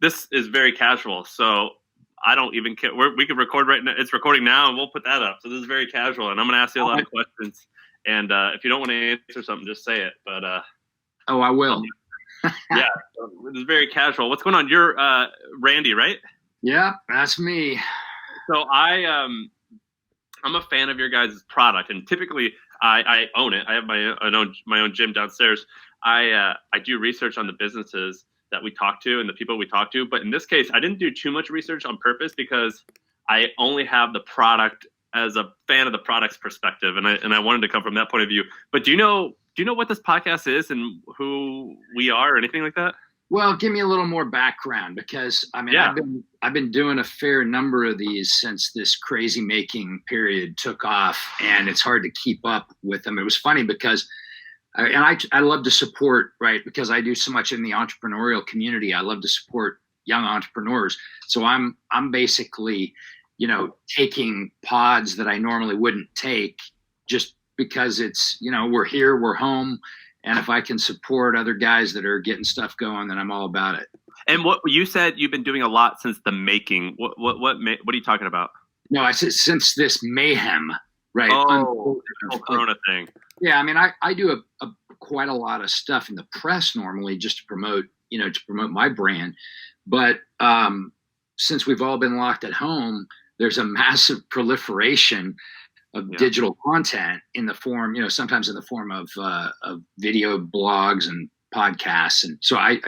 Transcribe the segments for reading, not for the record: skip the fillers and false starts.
this is very casual, so I don't even care. We can record right now. It's recording now, and we'll put that up. So this is very casual, and I'm going to ask you a lot of questions. And if you don't want to answer something, just say it. But oh, I will. Yeah, this is very casual. What's going on? You're Randy, right? Yeah, that's me. So I'm a fan of your guys' product, and typically I own it. I have my own gym downstairs. I do research on the businesses that we talk to and the people we talk to. But in this case, I didn't do too much research on purpose because I only have the product as a fan of the product's perspective, and I wanted to come from that point of view. But do you know what this podcast is and who we are or anything like that? Well, give me a little more background because I've been doing a fair number of these since this crazy making period took off, and it's hard to keep up with them. It was funny because I love to support, right, because I do so much in the entrepreneurial community. I love to support young entrepreneurs. So I'm basically, taking pods that I normally wouldn't take just because it's, we're here, we're home. And if I can support other guys that are getting stuff going, then I'm all about it. And what you said, you've been doing a lot since the making. What are you talking about? No, I said since this mayhem, right? Oh, the whole Corona thing. Yeah, I mean, I do quite a lot of stuff in the press normally just to promote my brand. But since we've all been locked at home, there's a massive proliferation of digital content in the form, sometimes in the form of video blogs and podcasts. And so I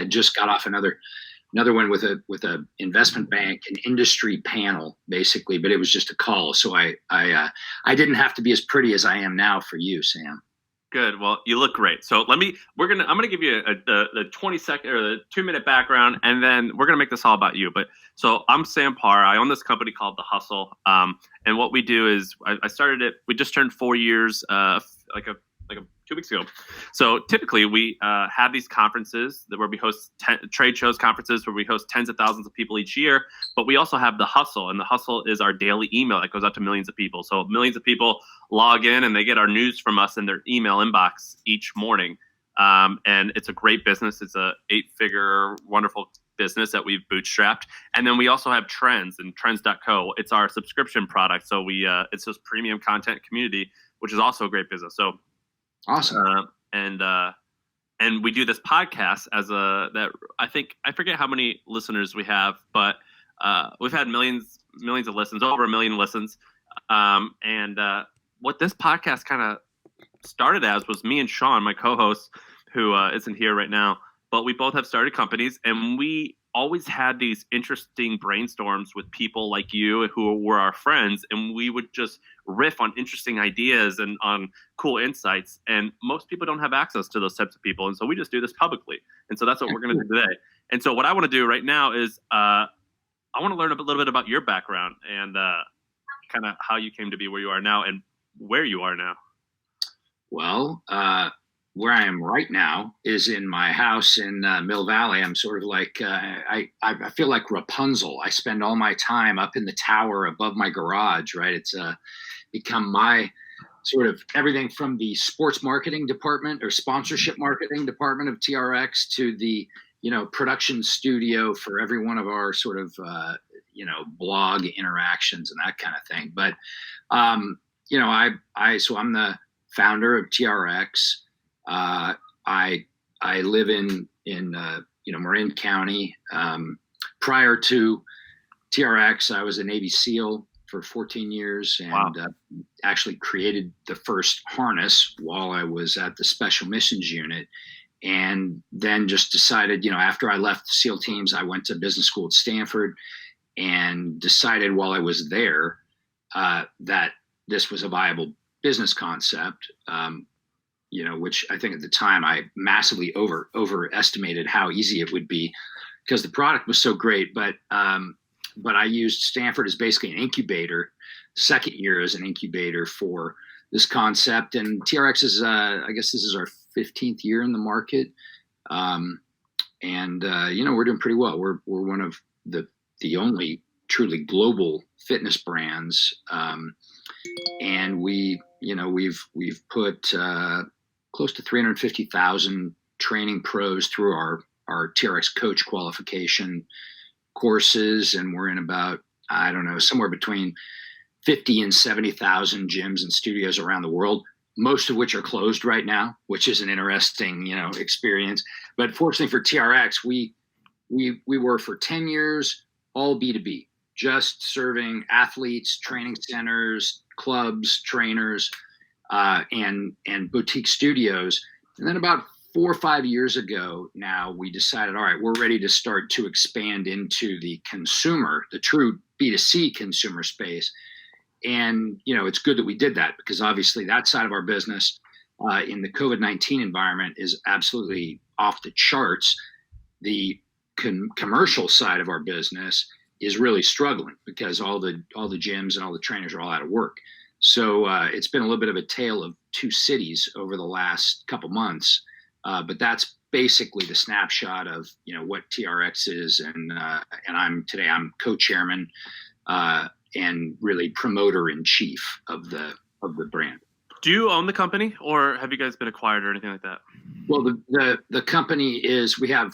just got off another one with a investment bank, an industry panel basically, but it was just a call. So I didn't have to be as pretty as I am now for you, Sam. Good. Well, you look great. So I'm going to give you the 20-second or the 2-minute background, and then we're going to make this all about you. But so I'm Sam Parr. I own this company called The Hustle. And what we do is I started it. We just turned 4 years, like 2 weeks ago. So typically we have these conferences where we host trade shows, conferences where we host tens of thousands of people each year. But we also have The Hustle, and The Hustle is our daily email that goes out to millions of people. So millions of people log in and they get our news from us in their email inbox each morning. And it's a great business. It's a 8-figure, wonderful business that we've bootstrapped. And then we also have Trends and Trends.co. It's our subscription product. So it's this premium content community, which is also a great business. So awesome. And we do this podcast I forget how many listeners we have, but we've had millions of listens, over 1 million listens. And what this podcast kind of started as was me and Shaan, my co-host, who isn't here right now, but we both have started companies, and we always had these interesting brainstorms with people like you who were our friends, and we would just riff on interesting ideas and on cool insights. And most people don't have access to those types of people, and so we just do this publicly. And so that's what we're going to do today. And so what I want to do right now is I want to learn a little bit about your background and kind of how you came to be where you are now and where you are now. Well, where I am right now is in my house in Mill Valley. I'm sort of like, I feel like Rapunzel. I spend all my time up in the tower above my garage, right? It's become my sort of everything from the sports marketing department or sponsorship marketing department of TRX to the, production studio for every one of our sort of, blog interactions and that kind of thing. But, so I'm the founder of TRX. I live in Marin County. Prior to TRX, I was a Navy SEAL for 14 years and wow. Actually created the first harness while I was at the Special Missions Unit. And then just decided, after I left the SEAL teams, I went to business school at Stanford and decided while I was there that this was a viable business concept. Which I think at the time I massively overestimated how easy it would be because the product was so great. But I used Stanford as basically an incubator, second year as an incubator for this concept. And TRX is, I guess this is our 15th year in the market. We're doing pretty well. We're one of the only truly global fitness brands. And we've put close to 350,000 training pros through our our TRX coach qualification courses, and we're in about, I don't know, somewhere between 50 and 70,000 gyms and studios around the world, most of which are closed right now, which is an interesting, experience. But fortunately for TRX, we were for 10 years all B2B, just serving athletes, training centers, clubs, trainers, and boutique studios. And then about 4 or 5 years ago now, we decided, all right, we're ready to start to expand into the consumer, the true B2C consumer space. And, it's good that we did that, because obviously that side of our business in the COVID-19 environment is absolutely off the charts. The commercial side of our business is really struggling because all the gyms and all the trainers are all out of work. So it's been a little bit of a tale of two cities over the last couple months. But that's basically the snapshot of, what TRX is. And I'm co-chairman and really promoter in chief of the brand. Do you own the company, or have you guys been acquired or anything like that? Well, the company is, we have,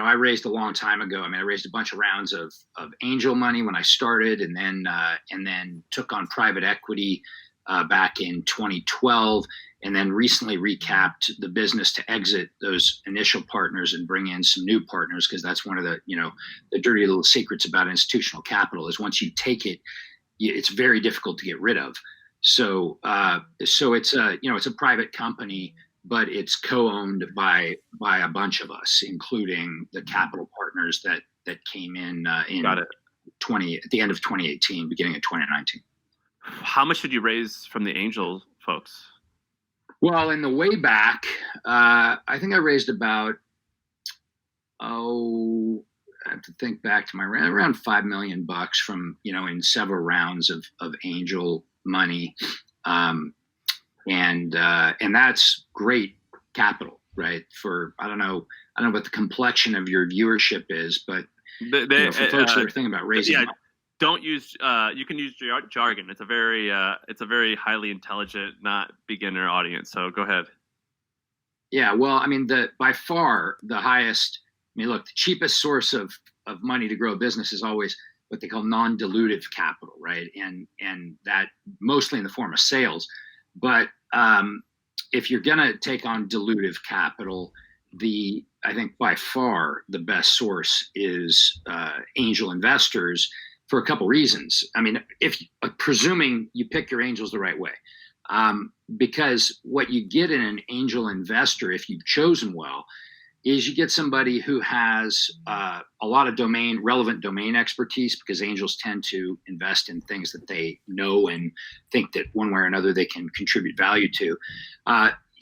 I raised a long time ago. I raised a bunch of rounds of angel money when I started, and then took on private equity back in 2012, and then recently recapped the business to exit those initial partners and bring in some new partners, because that's one of the dirty little secrets about institutional capital is once you take it, it's very difficult to get rid of. So it's a private company, but it's co-owned by a bunch of us, including the capital partners that came in Got it. at the end of 2018, beginning of 2019. How much did you raise from the angel folks? Well, in the way back, I think I raised about, I have to think back to around $5 million from, in several rounds of angel money. And that's great capital, right? For, I don't know what the complexion of your viewership is, but for folks that are thinking about raising money. Don't use. You can use jargon. It's a very highly intelligent, not beginner audience. So go ahead. Yeah, well, by far the highest. Look, the cheapest source of money to grow a business is always what they call non-dilutive capital, right? And that mostly in the form of sales. But if you're gonna take on dilutive capital, I think by far the best source is angel investors. For a couple reasons. If presuming you pick your angels the right way, because what you get in an angel investor, if you've chosen well, is you get somebody who has a lot of relevant domain expertise, because angels tend to invest in things that they know and think that one way or another they can contribute value to.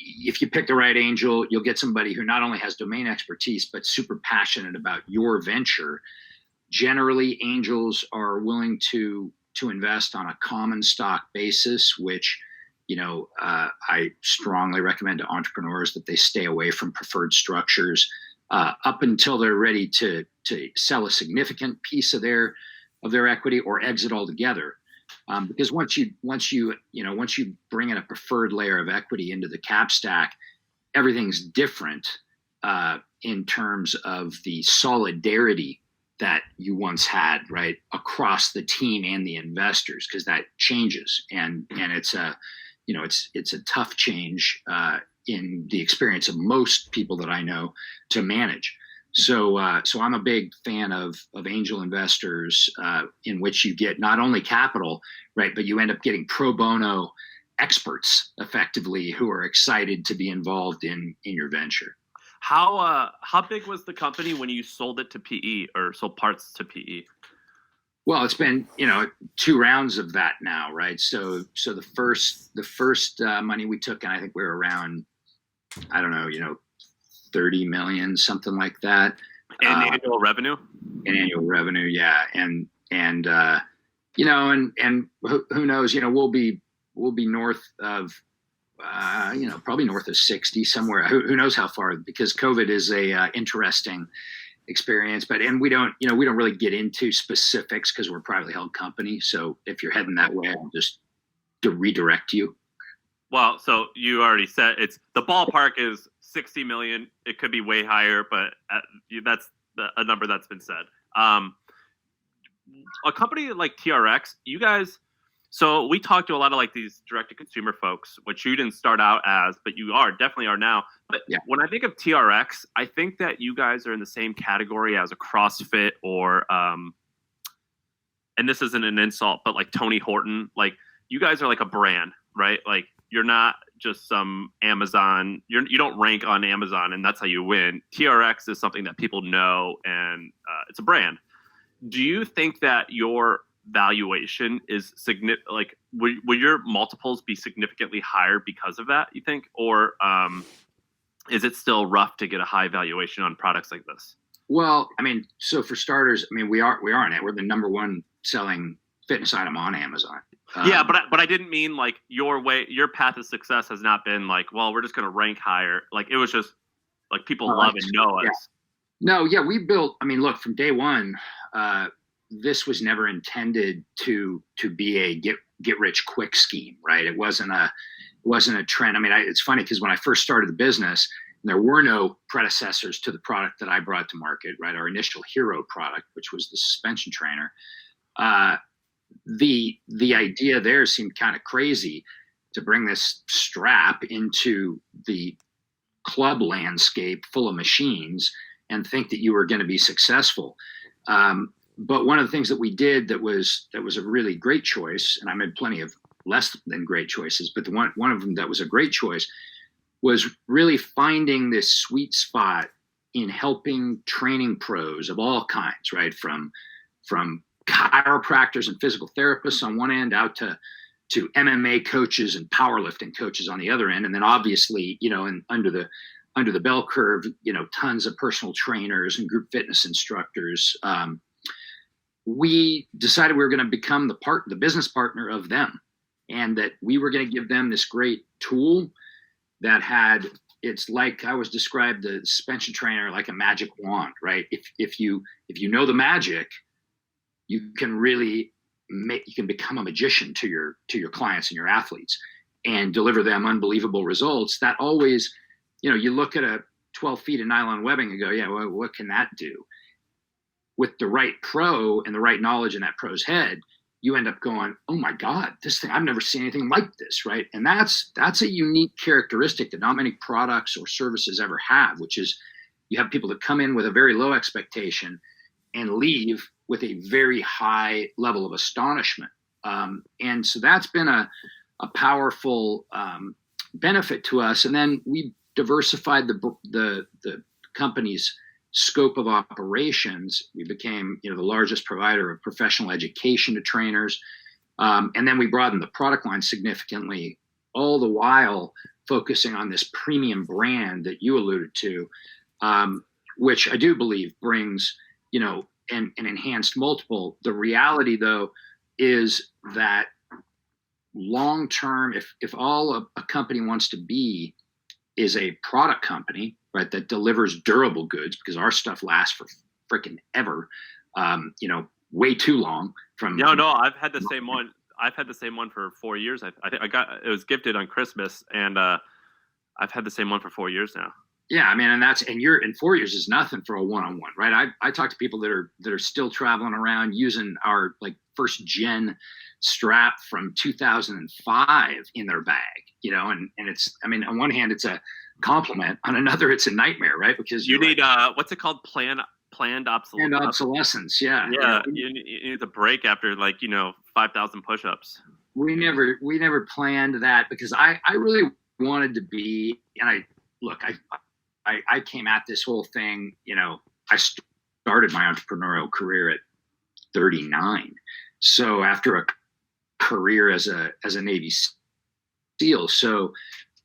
If you pick the right angel, you'll get somebody who not only has domain expertise, but super passionate about your venture. Generally, angels are willing to invest on a common stock basis, which, I strongly recommend to entrepreneurs that they stay away from preferred structures up until they're ready to sell a significant piece of their equity or exit altogether. Because once you bring in a preferred layer of equity into the cap stack, everything's different in terms of the solidarity that you once had, right, across the team and the investors, because that changes, and it's a tough change in the experience of most people that I know to manage. So I'm a big fan of angel investors, in which you get not only capital, right, but you end up getting pro bono experts effectively who are excited to be involved in your venture. How big was the company when you sold it to PE, or sold parts to PE? Well, it's been 2 rounds of that now, right? So the first money we took, and I think we were around, I don't know, 30 million, something like that. Annual revenue. Annual revenue, yeah, and who knows? We'll be north of. Probably north of 60 somewhere. Who knows how far? Because COVID is a interesting experience. And we don't really get into specifics because we're a privately held company. So if you're heading that way, I'll just redirect you. Well, so you already said the ballpark is 60 million. It could be way higher, but that's a number that's been said. A company like TRX, you guys, so we talked to a lot of like these direct to consumer folks, which you didn't start out as, but you definitely are now. But Yeah. when I think of TRX, I think that you guys are in the same category as a CrossFit or, and this isn't an insult, but like Tony Horton. Like, you guys are like a brand, right? Like, you're not just some Amazon. You don't rank on Amazon, and that's how you win. TRX is something that people know, and it's a brand. Do you think that your valuation is significant? Like, will your multiples be significantly higher because of that, you think? Or is it still rough to get a high valuation on products like this? Well, I mean, so for starters, I mean, we are in it. We're the number one selling fitness item on Amazon. Yeah, but I didn't mean like your path of success has not been like, well, we're just going to rank higher. Like, it was just like people love and know us. Yeah. No, yeah, we built. I mean, look, from day one, this was never intended to be a get rich quick scheme, right? It wasn't a trend. I mean, it's funny because when I first started the business, there were no predecessors to the product that I brought to market, right? Our initial hero product, which was the suspension trainer. The idea there seemed kind of crazy to bring this strap into the club landscape full of machines and think that you were going to be successful. But one of the things that we did that was a really great choice, and I made plenty of less than great choices, but the one of them that was a great choice was really finding this sweet spot in helping training pros of all kinds, right? From chiropractors and physical therapists on one end out to MMA coaches and powerlifting coaches on the other end. And then obviously, and under the bell curve, tons of personal trainers and group fitness instructors. We decided we were going to become the business partner of them, and that we were going to give them this great tool that it's like I always described the suspension trainer like a magic wand, right? If you know the magic, you can really become a magician to your clients and your athletes and deliver them unbelievable results. That always, you look at a 12 feet of nylon webbing and go, yeah, well, what can that do? With the right pro and the right knowledge in that pro's head, you end up going, oh my God, this thing, I've never seen anything like this, right? And that's a unique characteristic that not many products or services ever have, which is you have people that come in with a very low expectation and leave with a very high level of astonishment. And so that's been a powerful benefit to us. And then we diversified the company's scope of operations. We became, the largest provider of professional education to trainers. And then we broadened the product line significantly, all the while focusing on this premium brand that you alluded to, which I do believe brings, an enhanced multiple. The reality, though, is that long term, if all a company wants to be is a product company, right, that delivers durable goods, because our stuff lasts for freaking ever, way too long. No, I've had the same one. I've had the same one for 4 years. I think it was gifted on Christmas, and I've had the same one for 4 years now. Yeah, I mean, and 4 years is nothing for a one-on-one, right? I talk to people that are still traveling around using our like first gen strap from 2005 in their bag, and it's, I mean, on one hand, it's a compliment. On another, it's a nightmare, right? Because you need what's it called? Planned obsolescence. Planned obsolescence, yeah. Yeah, you need a break after 5,000 push-ups. We never planned that because I really wanted to be, and I came at this whole thing, I started my entrepreneurial career at 39. So after a career as a Navy SEAL, so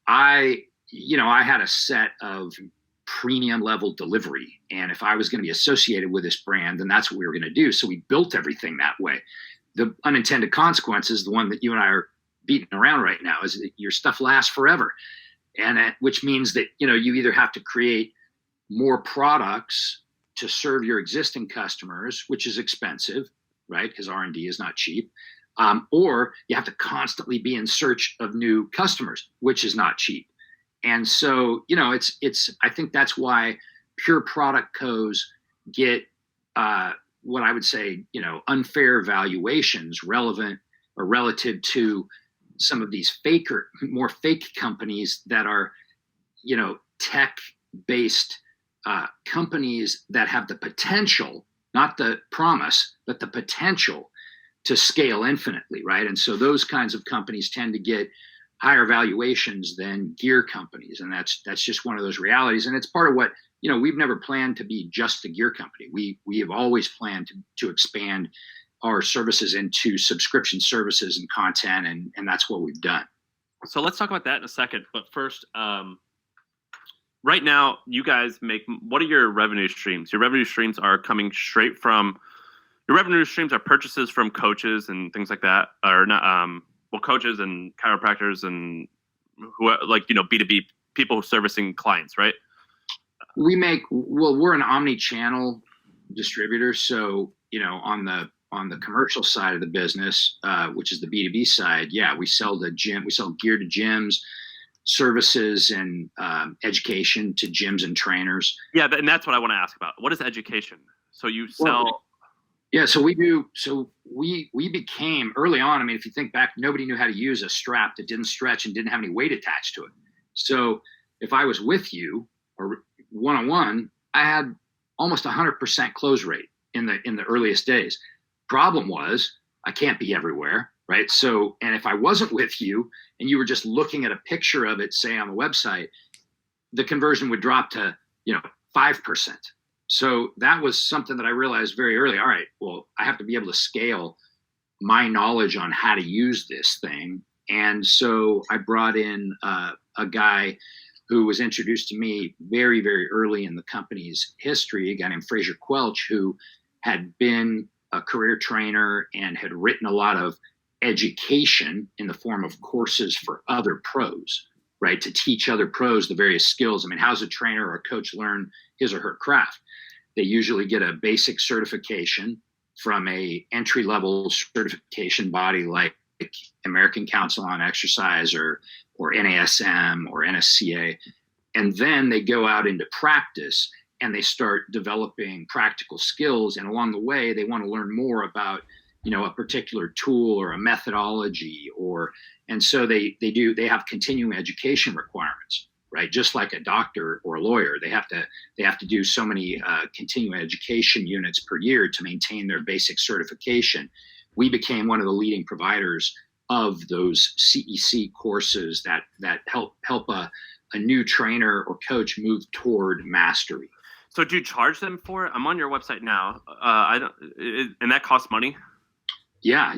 I had a set of premium level delivery. And if I was going to be associated with this brand, then that's what we were going to do. So we built everything that way. The unintended consequence is the one that you and I are beating around right now, is that your stuff lasts forever. And which means that, you either have to create more products to serve your existing customers, which is expensive, right? Because R&D is not cheap. Or you have to constantly be in search of new customers, which is not cheap. And so, I think that's why pure product co's get what I would say, unfair valuations relevant or relative to some of these more fake companies that are, tech based companies that have the potential, not the promise, but the potential to scale infinitely, right? And so those kinds of companies tend to get higher valuations than gear companies, and that's just one of those realities. And it's part of what we've never planned to be just a gear company. We have always planned to expand our services into subscription services and content, and that's what we've done. So let's talk about that in a second. But first, right now, you guys what are your revenue streams? Your revenue streams are coming straight from. Your revenue streams are purchases from coaches and things like that, or not? Coaches and chiropractors and B2B people servicing clients, right? We're an omni-channel distributor. So, on the commercial side of the business, which is the B2B side, we sell to gym, we sell gear to gyms, services and education to gyms and trainers. Yeah, and that's what I want to ask about. What is education? So you sell. Yeah, so we do. So we became early on. I mean, if you think back, nobody knew how to use a strap that didn't stretch and didn't have any weight attached to it. So if I was with you or one-on-one, I had almost 100% close rate in the earliest days. Problem was, I can't be everywhere, right? So, and if I wasn't with you and you were just looking at a picture of it, say on the website, the conversion would drop to 5%. So that was something that I realized very early. All right, well, I have to be able to scale my knowledge on how to use this thing. And so I brought in a guy who was introduced to me very, very early in the company's history, a guy named Fraser Quelch, who had been a career trainer and had written a lot of education in the form of courses for other pros, right? To teach other pros the various skills. I mean, how's a trainer or a coach learn his or her craft? They usually get a basic certification from a entry-level certification body like American Council on Exercise or NASM or NSCA. And then they go out into practice and they start developing practical skills. And along the way, they want to learn more about, a particular tool or a methodology, and so they have continuing education requirements. Right, just like a doctor or a lawyer, they have to do so many continuing education units per year to maintain their basic certification. We became one of the leading providers of those CEC courses that help a new trainer or coach move toward mastery. So, do you charge them for it? I'm on your website now. And that costs money. Yeah.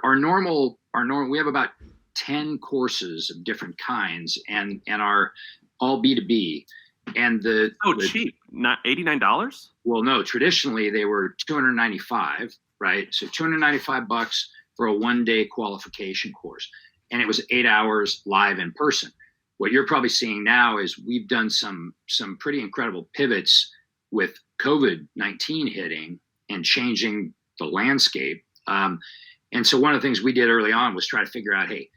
Our normal we have about 10 courses of different kinds and are all B2B. And cheap, not $89? Well, no, traditionally they were $295, right? So $295 for a 1-day qualification course. And it was 8 hours live in person. What you're probably seeing now is we've done some pretty incredible pivots with COVID-19 hitting and changing the landscape. And so one of the things we did early on was try to figure out, hey,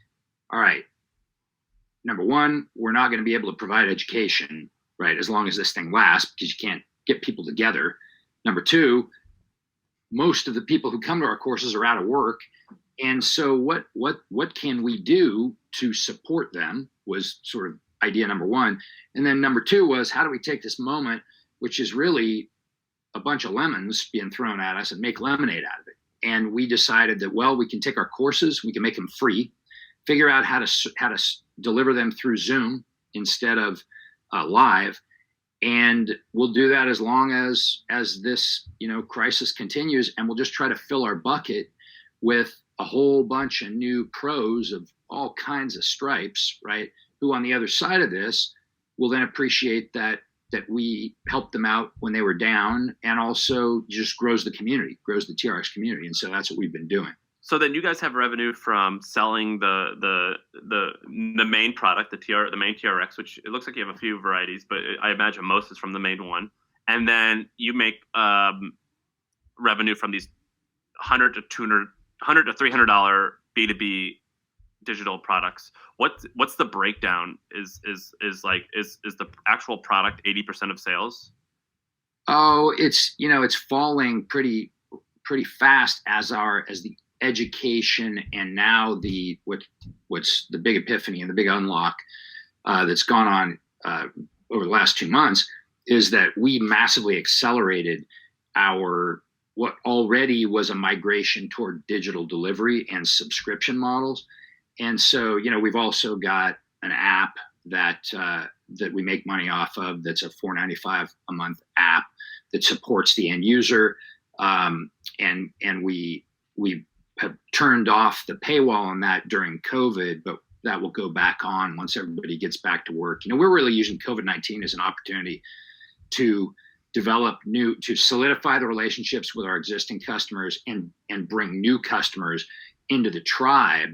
all right, number one, we're not going to be able to provide education, right, as long as this thing lasts because you can't get people together. Number two, most of the people who come to our courses are out of work. And so what can we do to support them was sort of idea number one. And then number two was, how do we take this moment, which is really a bunch of lemons being thrown at us, and make lemonade out of it? And we decided that, well, we can take our courses, we can make them free, figure out how to deliver them through Zoom instead of live, and we'll do that as long as this crisis continues, and we'll just try to fill our bucket with a whole bunch of new pros of all kinds of stripes, right? Who on the other side of this will then appreciate that we helped them out when they were down, and also just grows the TRX community, and so that's what we've been doing. So then you guys have revenue from selling the main product, the main TRX, which it looks like you have a few varieties, but I imagine most is from the main one. And then you make revenue from these $100 to $300 B2B digital products. What's the breakdown? Is the actual product 80% of sales? Oh, it's falling pretty fast as the education, and now what's the big epiphany and the big unlock that's gone on over the last 2 months is that we massively accelerated what already was a migration toward digital delivery and subscription models. And so, we've also got an app that we make money off of. That's a $4.95 a month app that supports the end user. And we have turned off the paywall on that during COVID, but that will go back on once everybody gets back to work. We're really using COVID-19 as an opportunity to to solidify the relationships with our existing customers and bring new customers into the tribe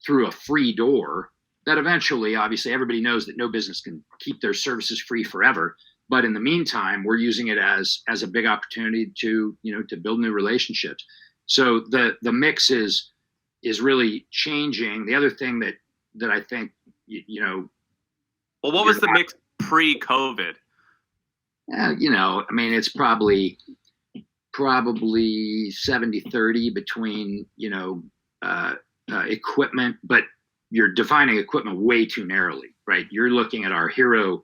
through a free door that eventually, obviously, everybody knows that no business can keep their services free forever. But in the meantime, we're using it as a big opportunity to build new relationships. So the mix is really changing. The other thing that I think, well, what was the mix pre-COVID? It's probably 70-30 between, equipment, but you're defining equipment way too narrowly, right? You're looking at our hero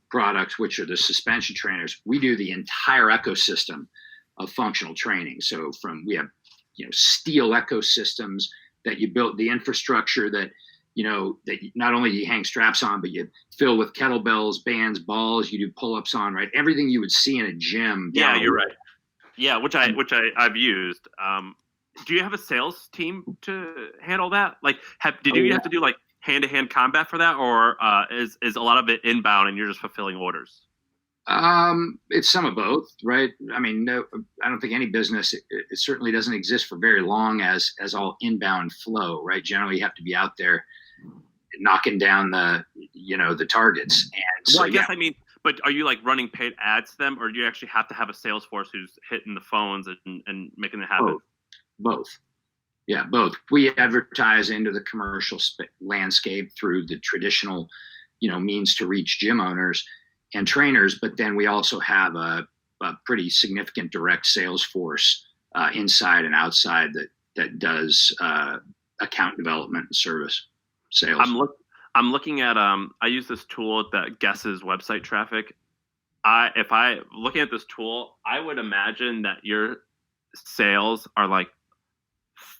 products, which are the suspension trainers. We do the entire ecosystem of functional training. So we have, steel ecosystems that you built, the infrastructure that not only do you hang straps on, but you fill with kettlebells, bands, balls, you do pull-ups on, right? Everything you would see in a gym. Yeah, you're right. Yeah, which I've used. Do you have a sales team to handle that? Like, did you have to do like hand-to-hand combat for that, or is a lot of it inbound and you're just fulfilling orders? It's some of both, right? I mean, no, I don't think any business, it certainly doesn't exist for very long as all inbound flow, right? Generally, you have to be out there knocking down the targets. And so, well, I guess, but are you like running paid ads to them, or do you actually have to have a sales force who's hitting the phones and making it happen? Both. Yeah, both. We advertise into the commercial landscape through the traditional, means to reach gym owners and trainers, but then we also have a pretty significant direct sales force inside and outside that does account development and service sales. I'm looking at I use this tool that guesses website traffic. Looking at this tool, I would imagine that your sales are like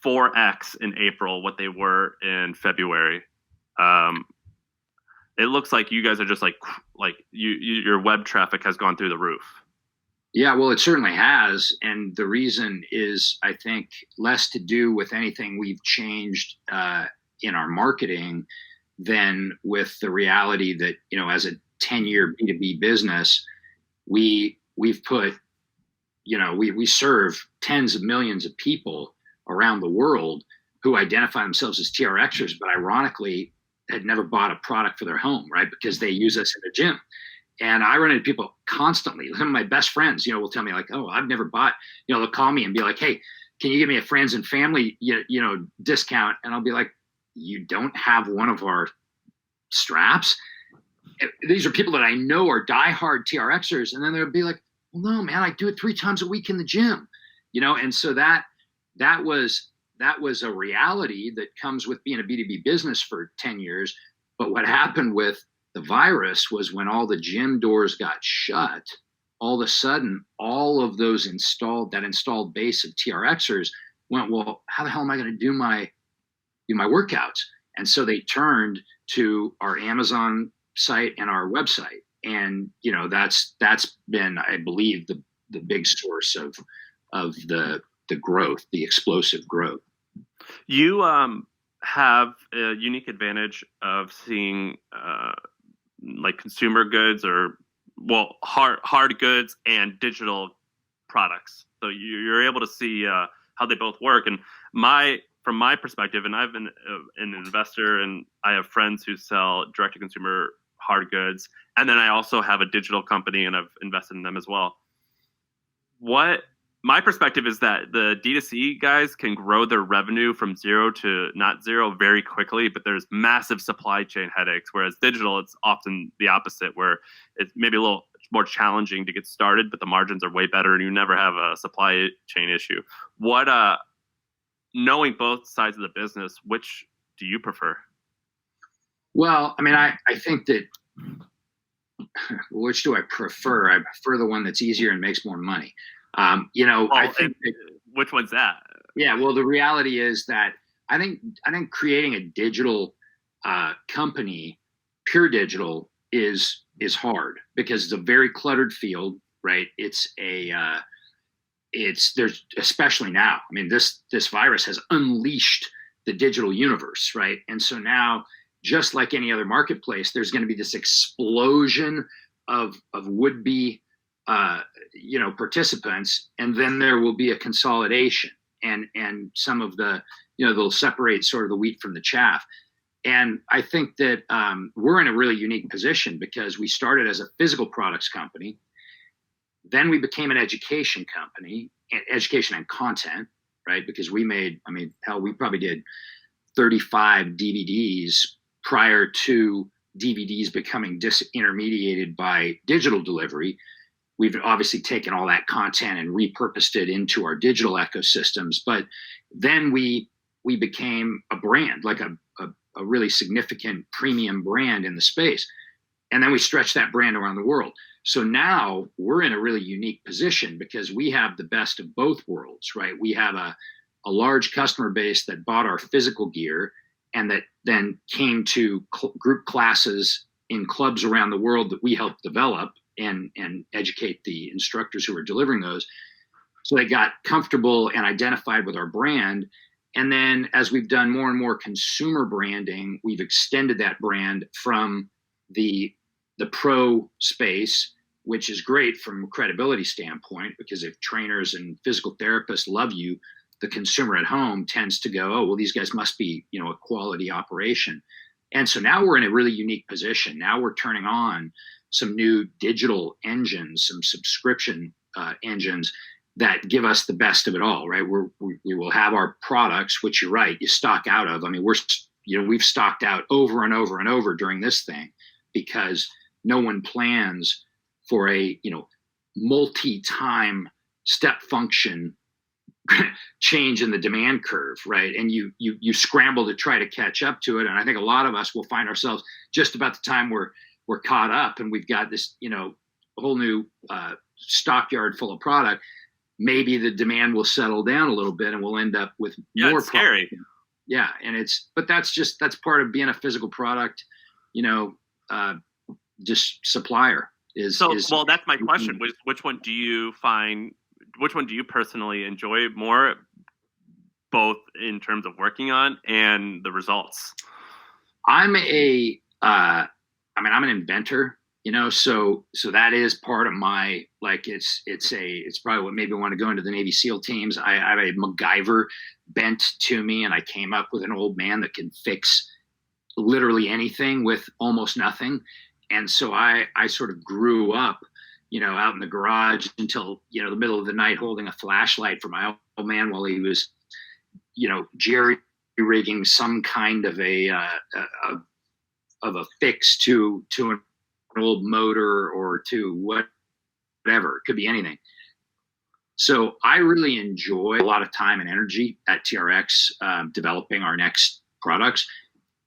4x in April what they were in February. It looks like you guys are just like your web traffic has gone through the roof. Yeah, well, it certainly has. And the reason is, I think, less to do with anything we've changed in our marketing than with the reality that, as a 10-year B2B business, we've put, we serve tens of millions of people around the world who identify themselves as TRXers, but ironically had never bought a product for their home, right? Because they use us in the gym. And I run into people constantly. Some of my best friends, will tell me like, oh, I've never bought, they'll call me and be like, hey, can you give me a friends and family, discount? And I'll be like, you don't have one of our straps? These are people that I know are diehard TRXers. And then they'll be like, well, no, man, I do it 3 times a week in the gym, And so that was a reality that comes with being a B2B business for 10 years. But what happened with the virus was when all the gym doors got shut, all of a sudden, all of those installed base of TRXers went, well, how the hell am I going to do my workouts? And so they turned to our Amazon site and our website. And, that's been, I believe, the big source of the growth, the explosive growth. You have a unique advantage of seeing like consumer goods or hard goods and digital products. So you're able to see how they both work. And from my perspective, and I've been an investor, and I have friends who sell direct to consumer hard goods, and then I also have a digital company, and I've invested in them as well. What my perspective is that the D2C guys can grow their revenue from zero to not zero very quickly, but there's massive supply chain headaches. Whereas digital, it's often the opposite, where it's maybe a little more challenging to get started, but the margins are way better and you never have a supply chain issue. What, knowing both sides of the business, which do you prefer? Well, I mean, I think that, which do I prefer? I prefer the one that's easier and makes more money. I think that, which one's that? Yeah, well, the reality is that I think creating a digital company, pure digital, is hard because it's a very cluttered field, right? There's, especially now. I mean, this virus has unleashed the digital universe, right? And so now, just like any other marketplace, there's going to be this explosion of would-be participants, and then there will be a consolidation, and some of the, they'll separate sort of the wheat from the chaff. And I think that we're in a really unique position because we started as a physical products company, then we became an education company, education and content, right? Because we made, I mean, hell, we probably did 35 DVDs prior to DVDs becoming disintermediated by digital delivery. We've obviously taken all that content and repurposed it into our digital ecosystems. But then we became a brand, like a really significant premium brand in the space. And then we stretched that brand around the world. So now we're in a really unique position because we have the best of both worlds, right? We have a large customer base that bought our physical gear and that then came to group classes in clubs around the world that we helped develop and educate the instructors who were delivering those. So they got comfortable and identified with our brand. And then as we've done more and more consumer branding, we've extended that brand from the pro space, which is great from a credibility standpoint, because if trainers and physical therapists love you, the consumer at home tends to go, oh, well, these guys must be, a quality operation. And so now we're in a really unique position. Now we're turning on some new digital engines, some subscription engines that give us the best of it all, right? We will have our products, which you're right, you stock out of. I mean, we've stocked out over and over and over during this thing because no one plans for a, multi-time step function change in the demand curve, right? And you scramble to try to catch up to it. And I think a lot of us will find ourselves just about the time we're caught up and we've got this, a whole new stockyard full of product. Maybe the demand will settle down a little bit and we'll end up with more it's scary. product. Yeah. And but that's part of being a physical product, just supplier well, that's my question. Which one do you personally enjoy more, both in terms of working on and the results? I'm an inventor, so that is part of my, like, it's probably what made me want to go into the Navy SEAL teams. I have a MacGyver bent to me, and I came up with an old man that can fix literally anything with almost nothing. And so I sort of grew up, out in the garage until, the middle of the night holding a flashlight for my old man while he was, jerry rigging some kind of a fix to an old motor or to whatever. It could be anything. So I really enjoy a lot of time and energy at TRX developing our next products.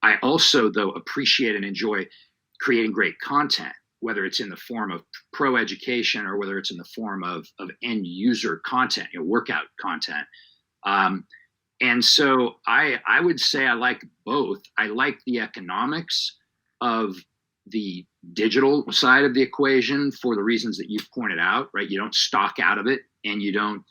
I also, though, appreciate and enjoy creating great content, whether it's in the form of pro education or whether it's in the form of end user content, workout content. And so I would say I like both. I like the economics of the digital side of the equation for the reasons that you've pointed out, right? You don't stock out of it and you don't,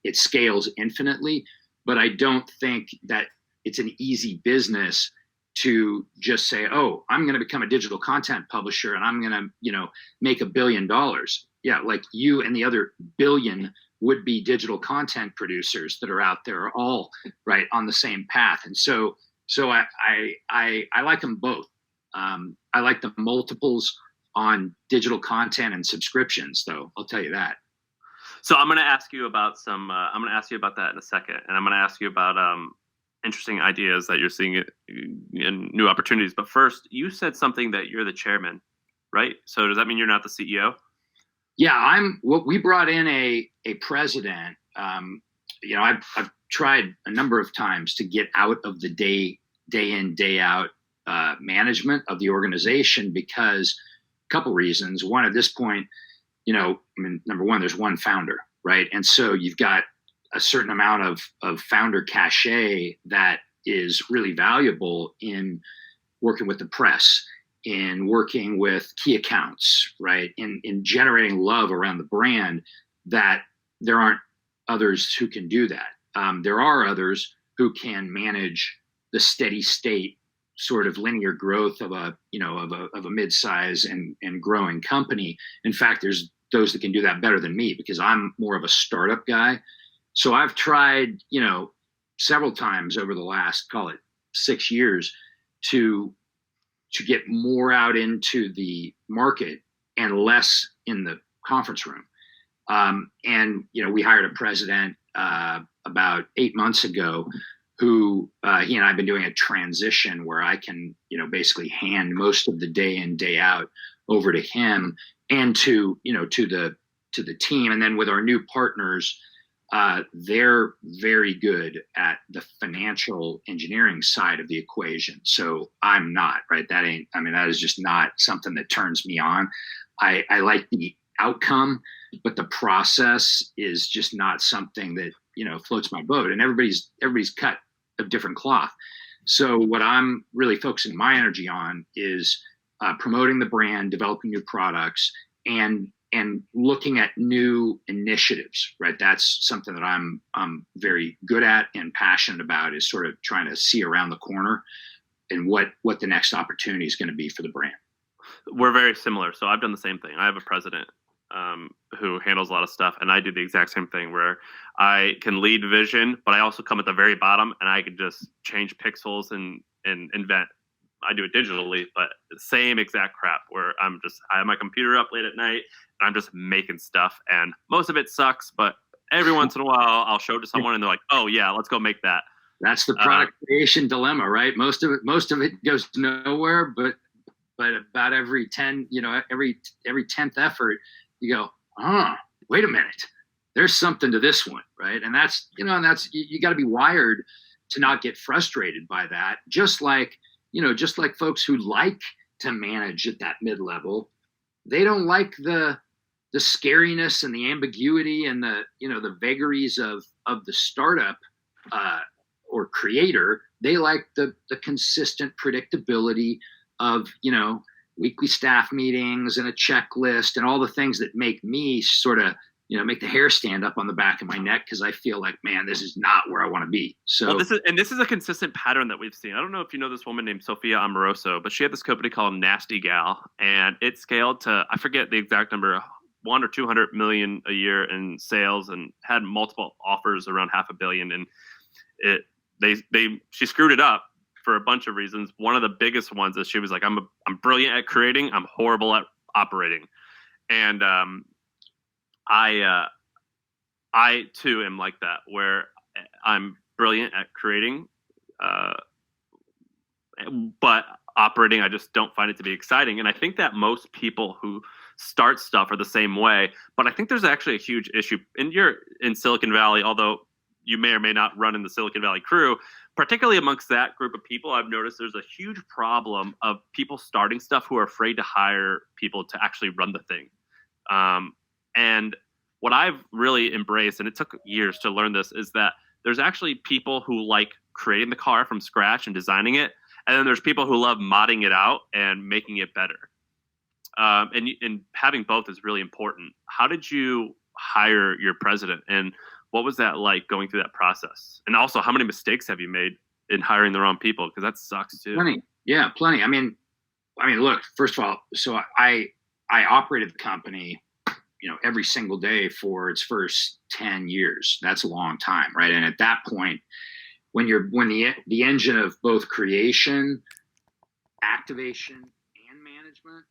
it scales infinitely, but I don't think that it's an easy business to just say, oh, I'm going to become a digital content publisher and I'm going to, make $1 billion. Yeah. Like you and the other billion would-be digital content producers that are out there are all right on the same path. And so I like them both. I like the multiples on digital content and subscriptions, though. I'll tell you that. So I'm going to ask you about I'm going to ask you about that in a second, and I'm going to ask you about interesting ideas that you're seeing in new opportunities. But first, you said something that you're the chairman, right? So does that mean you're not the CEO? Yeah, we brought in a president. I've tried a number of times to get out of the day in, day out management of the organization because a couple reasons. One, at this point, number one, there's one founder, right? And so you've got a certain amount of founder cachet that is really valuable in working with the press, in working with key accounts, right? In generating love around the brand, that there aren't others who can do that. There are others who can manage the steady state sort of linear growth of a mid-size and growing company. In fact, there's those that can do that better than me because I'm more of a startup guy. So I've tried, several times over the last, call it 6 years, to get more out into the market and less in the conference room. We hired a president about 8 months ago who he and I have been doing a transition where I can, basically hand most of the day in, day out over to him and to the team. And then with our new partners, they're very good at the financial engineering side of the equation. So I'm not, right? That is just not something that turns me on. I like the outcome, but the process is just not something that, floats my boat. And everybody's cut of different cloth. So what I'm really focusing my energy on is promoting the brand, developing new products, and looking at new initiatives, right? That's something that I'm very good at and passionate about, is sort of trying to see around the corner and what the next opportunity is going to be for the brand. We're very similar. So I've done the same thing. I have a president who handles a lot of stuff, and I do the exact same thing where I can lead vision, but I also come at the very bottom and I can just change pixels and invent. I do it digitally, but same exact crap where I have my computer up late at night and I'm just making stuff, and most of it sucks, but every once in a while I'll show it to someone and they're like, oh yeah, let's go make that. That's the product creation dilemma, right? Most of it goes nowhere, but about every 10, every 10th effort, you go, wait a minute, there's something to this one, right? And that's, you got to be wired to not get frustrated by that. Just like folks who like to manage at that mid-level, they don't like the scariness and the ambiguity and the vagaries of the startup or creator. They like the consistent predictability of, weekly staff meetings and a checklist and all the things that make me sort of, make the hair stand up on the back of my neck because I feel like, man, this is not where I want to be. So this is a consistent pattern that we've seen. I don't know if you know this woman named Sophia Amoroso, but she had this company called Nasty Gal, and it scaled to, I forget the exact number, 100 or 200 million a year in sales, and had multiple offers around $500 million. And she screwed it up for a bunch of reasons. One of the biggest ones is she was like, I'm brilliant at creating, I'm horrible at operating. And I too am like that, where I'm brilliant at creating, but operating, I just don't find it to be exciting. And I think that most people who start stuff are the same way. But I think there's actually a huge issue in Silicon Valley, although you may or may not run in the Silicon Valley crew. Particularly amongst that group of people, I've noticed there's a huge problem of people starting stuff who are afraid to hire people to actually run the thing. And what I've really embraced, and it took years to learn this, is that there's actually people who like creating the car from scratch and designing it. And then there's people who love modding it out and making it better. And having both is really important. How did you hire your president? And what was that like going through that process? And also, how many mistakes have you made in hiring the wrong people? Because that sucks too. Plenty. Yeah, plenty. I mean, look, first of all, so I operated the company, every single day for its first 10 years. That's a long time, right? And at that point, when the engine of both creation, activation, and management,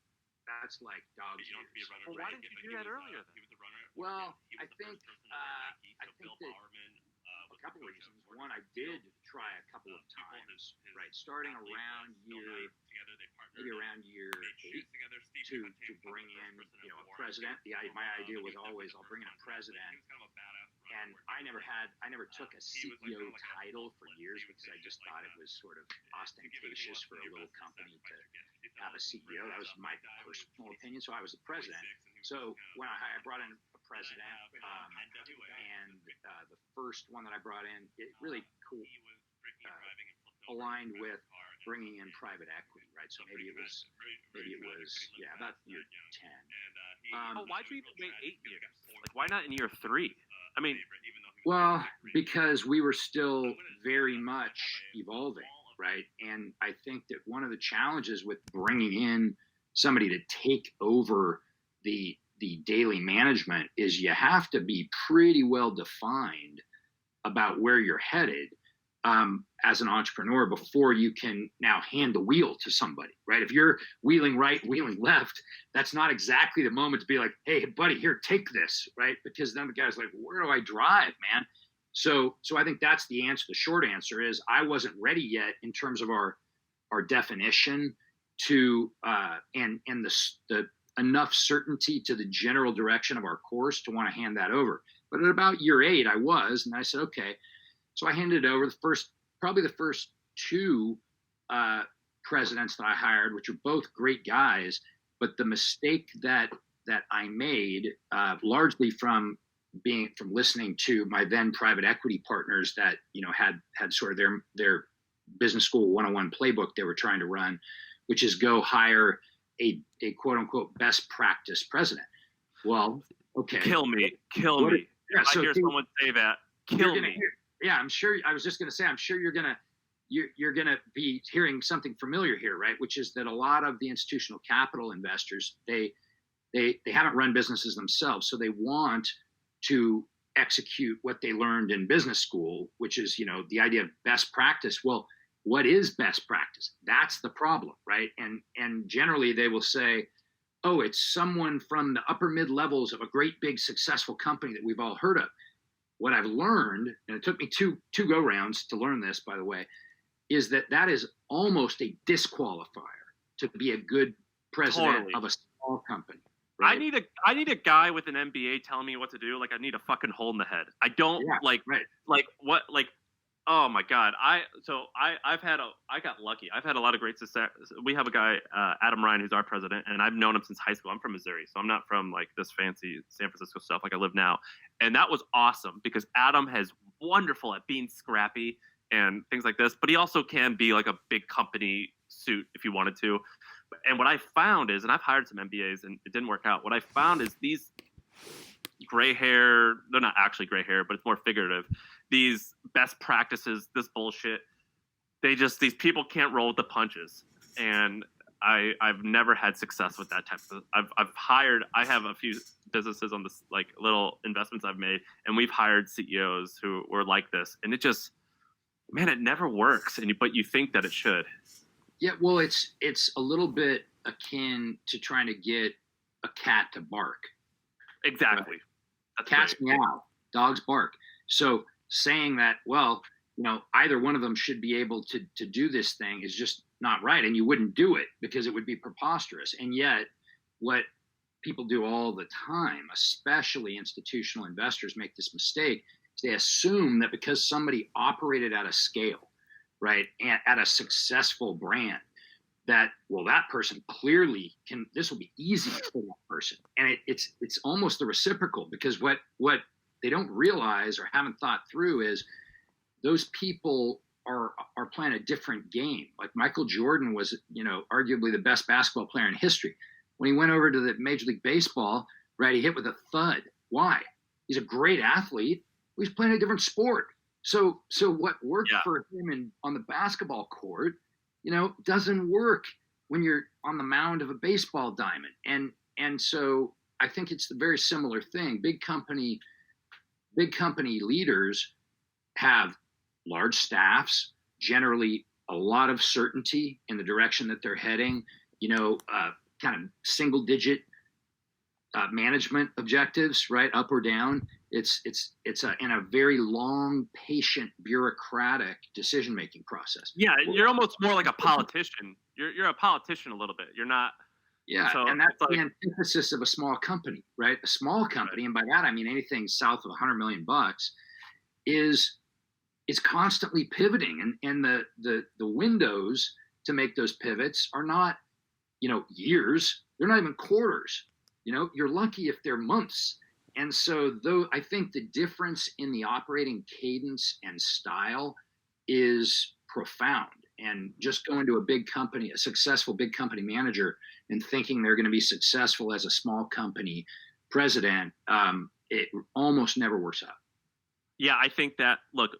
that's like dog years. Well, why didn't you do that earlier then? Well, I think that a couple of reasons. One, I did try a couple of times, right, starting around maybe around year 8, to bring in, a president. My idea was always, I'll bring in a president, and I never took a CEO title for years because I just thought it was sort of ostentatious for a little company to have a CEO. That was my personal opinion. So I was the president. So when I brought in a president, and the first one that I brought in, it really aligned with bringing in private equity, right? So maybe it was about year 10. Why'd you even wait 8 years? Like, why not in year 3? I mean, well, because we were still very much evolving, right? And I think that one of the challenges with bringing in somebody to take over the daily management is you have to be pretty well defined about where you're headed as an entrepreneur before you can now hand the wheel to somebody, right? If you're wheeling right, wheeling left, that's not exactly the moment to be like, hey, buddy, here, take this, right? Because then the guy's like, where do I drive, man? So I think that's the answer. The short answer is I wasn't ready yet in terms of our definition to and the enough certainty to the general direction of our course to want to hand that over. But at about year 8, I was, and I said, okay. So I handed it over. Probably the first 2 presidents that I hired, which were both great guys, but the mistake that I made, largely from listening to my then private equity partners that had sort of their business school 101 playbook they were trying to run, which is go hire a quote unquote best practice president. Well, okay, kill me. Yeah, so I hear someone say that, kill me. Yeah, I'm sure. I was just going to say, I'm sure you're gonna be hearing something familiar here, right? Which is that a lot of the institutional capital investors, they haven't run businesses themselves, so they want to execute what they learned in business school, which is the idea of best practice. Well, what is best practice? That's the problem, right? And generally they will say, oh, it's someone from the upper mid levels of a great big successful company that we've all heard of. What I've learned, and it took me two go rounds to learn this, by the way, is that is almost a disqualifier to be a good president of a small company. Right? I need a guy with an MBA telling me what to do. Like, I need a fucking hole in the head. I don't oh my God. I got lucky. I've had a lot of great success. We have a guy, Adam Ryan, who's our president, and I've known him since high school. I'm from Missouri, so I'm not from like this fancy San Francisco stuff like I live now. And that was awesome because Adam is wonderful at being scrappy and things like this, but he also can be like a big company suit if you wanted to. And what I found is, and I've hired some MBAs and it didn't work out. What I found is these gray hair, they're not actually gray hair, but it's more figurative. These best practices, this bullshit, these people can't roll with the punches. And I've never had success with that type of, I have a few businesses on this, like little investments I've made, and we've hired CEOs who were like this. And it just, man, it never works. But you think that it should. Yeah, well, it's a little bit akin to trying to get a cat to bark. Exactly. Right? Cats meow, dogs bark. So saying that, well, either one of them should be able to do this thing is just not right. And you wouldn't do it because it would be preposterous. And yet what people do all the time, especially institutional investors, make this mistake. They assume that because somebody operated at a scale, right, and at a successful brand, that person clearly can. This will be easy for that person, and it's almost the reciprocal, because what they don't realize or haven't thought through is those people are playing a different game. Like Michael Jordan was, arguably the best basketball player in history. When he went over to the Major League Baseball, right, he hit with a thud. Why? He's a great athlete. He's playing a different sport. So what worked for him on the basketball court, doesn't work when you're on the mound of a baseball diamond. And so I think it's the very similar thing. Big company leaders have large staffs, generally a lot of certainty in the direction that they're heading, kind of single digit management objectives, right, up or down. In a very long, patient, bureaucratic decision making process. Yeah, you're almost more like a politician. You're a politician a little bit. You're not. Yeah, So and that's like, the antithesis of a small company, right? A small company, and by that I mean anything south of $100 million, is constantly pivoting, and the windows to make those pivots are not, years. They're not even quarters. You're lucky if they're months. And so, though, I think the difference in the operating cadence and style is profound. And just going to a big company, a successful big company manager, and thinking they're going to be successful as a small company president, it almost never works out. Yeah, I think that, look,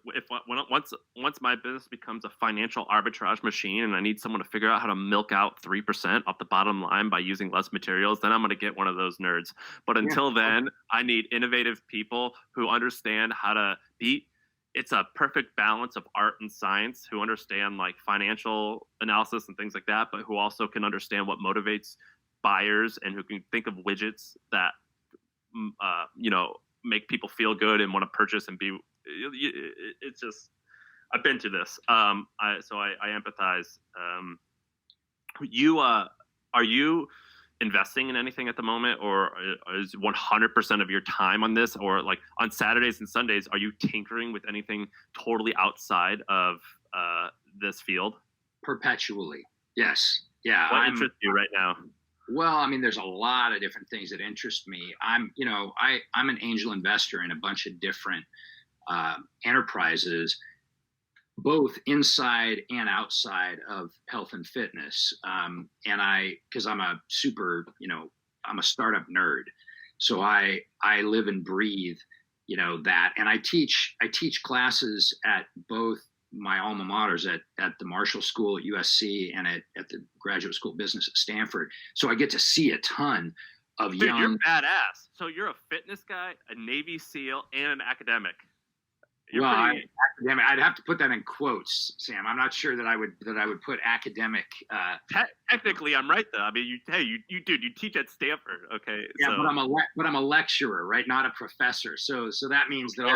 once my business becomes a financial arbitrage machine and I need someone to figure out how to milk out 3% off the bottom line by using less materials, then I'm going to get one of those nerds. But until then, I need innovative people who understand how to be. It's a perfect balance of art and science, who understand like financial analysis and things like that, but who also can understand what motivates buyers and who can think of widgets that, make people feel good and want to purchase and be. It's just, I've been to this. I empathize. Are you investing in anything at the moment, or is 100% of your time on this, or like on Saturdays and Sundays, are you tinkering with anything totally outside of this field? Perpetually. Yes. Yeah. What interests you right now? Well, I mean, there's a lot of different things that interest me. I'm an angel investor in a bunch of different enterprises, both inside and outside of health and fitness. Because I'm a I'm a startup nerd. So I live and breathe, that. And I teach classes at both my alma maters, at the Marshall School at USC and at the Graduate School of Business at Stanford. So I get to see a ton of young. You're badass. So you're a fitness guy, a Navy SEAL, and an academic. Academic. I'd have to put that in quotes, Sam. I'm not sure that I would put academic. Technically, I'm right though. I mean, you teach at Stanford, okay? Yeah, so. but I'm a lecturer, right? Not a professor. So that means that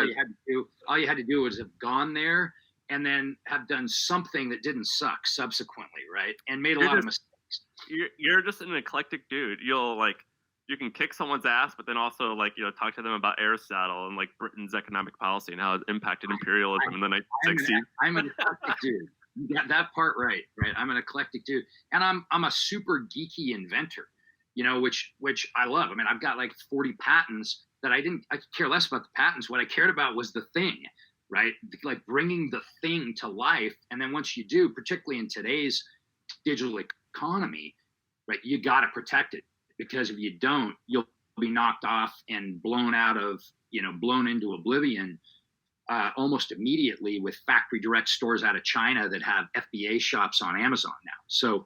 all you had to do was have gone there and then have done something that didn't suck subsequently, right? And made a lot of mistakes. You're just an eclectic dude. You can kick someone's ass, but then also talk to them about Aristotle and like Britain's economic policy and how it impacted imperialism in the 1960s. I'm an eclectic dude. You got that part right? I'm an eclectic dude, and I'm a super geeky inventor, which I love. I mean, I've got like 40 patents that I could care less about the patents. What I cared about was the thing, right? Like bringing the thing to life. And then once you do, particularly in today's digital economy, right, you got to protect it. Because if you don't, you'll be knocked off and blown into oblivion almost immediately, with factory direct stores out of China that have FBA shops on Amazon now. So,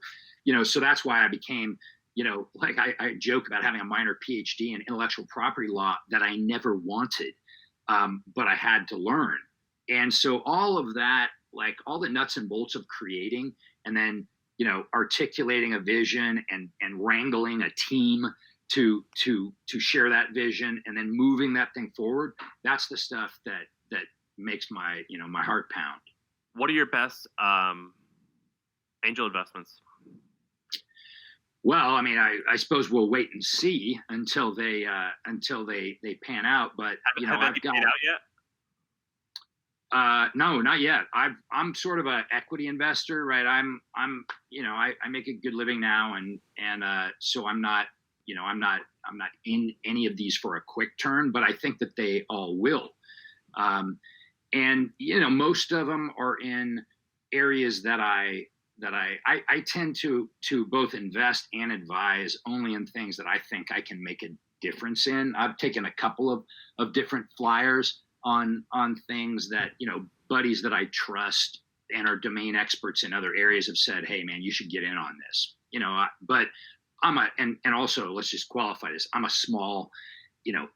so that's why I became, I joke about having a minor PhD in intellectual property law that I never wanted, but I had to learn. And so all of that, like all the nuts and bolts of creating, and then articulating a vision and wrangling a team to share that vision and then moving that thing forward. That's the stuff that makes my heart pound. What are your best angel investments? Well, I mean, I suppose we'll wait and see until they pan out. But have I've got paid out yet? No, not yet. I'm sort of an equity investor, right? I make a good living now, and so I'm not in any of these for a quick turn, but I think that they all will. And most of them are in areas that I tend to both invest and advise only in things that I think I can make a difference in. I've taken a couple of different flyers on things that, buddies that I trust and are domain experts in other areas have said, hey man, you should get in on this, but and also let's just qualify this. I'm a small,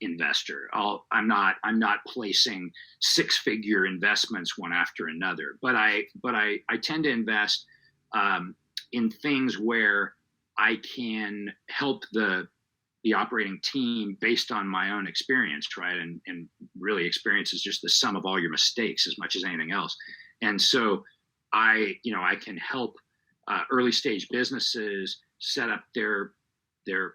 investor. I'm not placing 6-figure investments one after another, but I tend to invest in things where I can help the the operating team based on my own experience, right? And really, experience is just the sum of all your mistakes as much as anything else. And so I can help early stage businesses set up their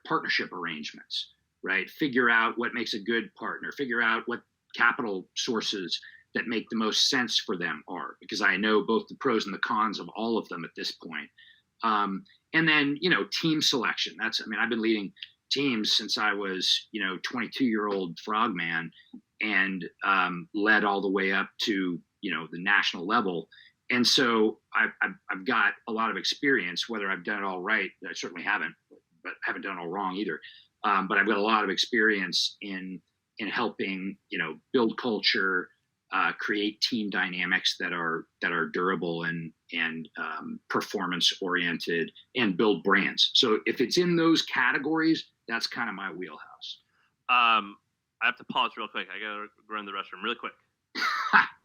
partnership arrangements, right? Figure out what makes a good partner, figure out what capital sources that make the most sense for them are, because I know both the pros and the cons of all of them at this point. And then, team selection. I've been leading teams since I was, 22-year-old frogman, and led all the way up to, the national level. And so I've got a lot of experience. Whether I've done it all right, I certainly haven't, but haven't done it all wrong either. But I've got a lot of experience in helping, build culture, create team dynamics that are durable and performance oriented, and build brands. So if it's in those categories, that's kind of my wheelhouse. I have to pause real quick. I gotta run the restroom really quick.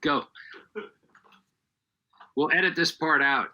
Go. We'll edit this part out.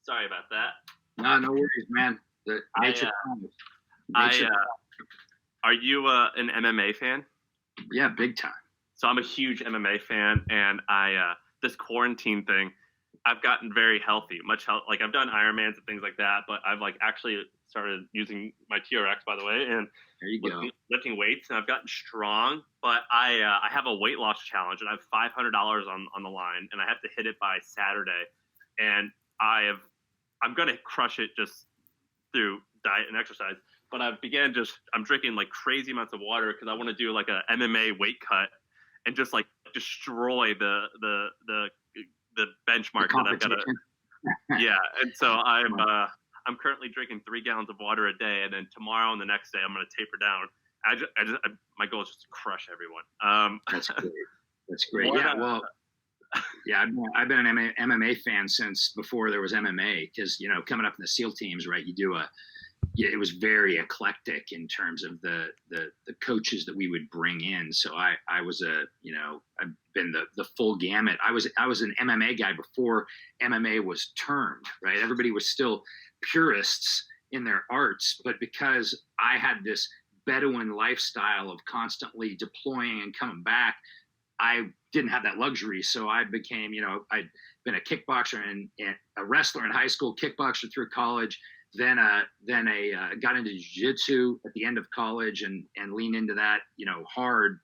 Sorry about that. No worries, man. The nature. Are you an MMA fan? Yeah, big time. So I'm a huge MMA fan, and this quarantine thing, I've gotten very healthy, like I've done Ironmans and things like that, but I've actually started using my TRX, by the way, and there you go, lifting weights, and I've gotten strong. But I have a weight loss challenge, and I have $500 on the line, and I have to hit it by Saturday, and I'm gonna crush it just through diet and exercise. But I'm drinking crazy amounts of water because I want to do a MMA weight cut and just destroy the benchmark that I've got to. Yeah, and so I'm currently drinking 3 gallons of water a day, and then tomorrow and the next day I'm going to taper down. My goal is just to crush everyone. That's great. That's great. Yeah, I've been an MMA fan since before there was MMA, because coming up in the SEAL teams, right? It was very eclectic in terms of the coaches that we would bring in. So I was I've been the full gamut. I was an MMA guy before MMA was termed, right? Everybody was still purists in their arts, but because I had this Bedouin lifestyle of constantly deploying and coming back, I didn't have that luxury. So I became, I'd been a kickboxer and a wrestler in high school, kickboxer through college, then got into jiu-jitsu at the end of college and leaned into that, hard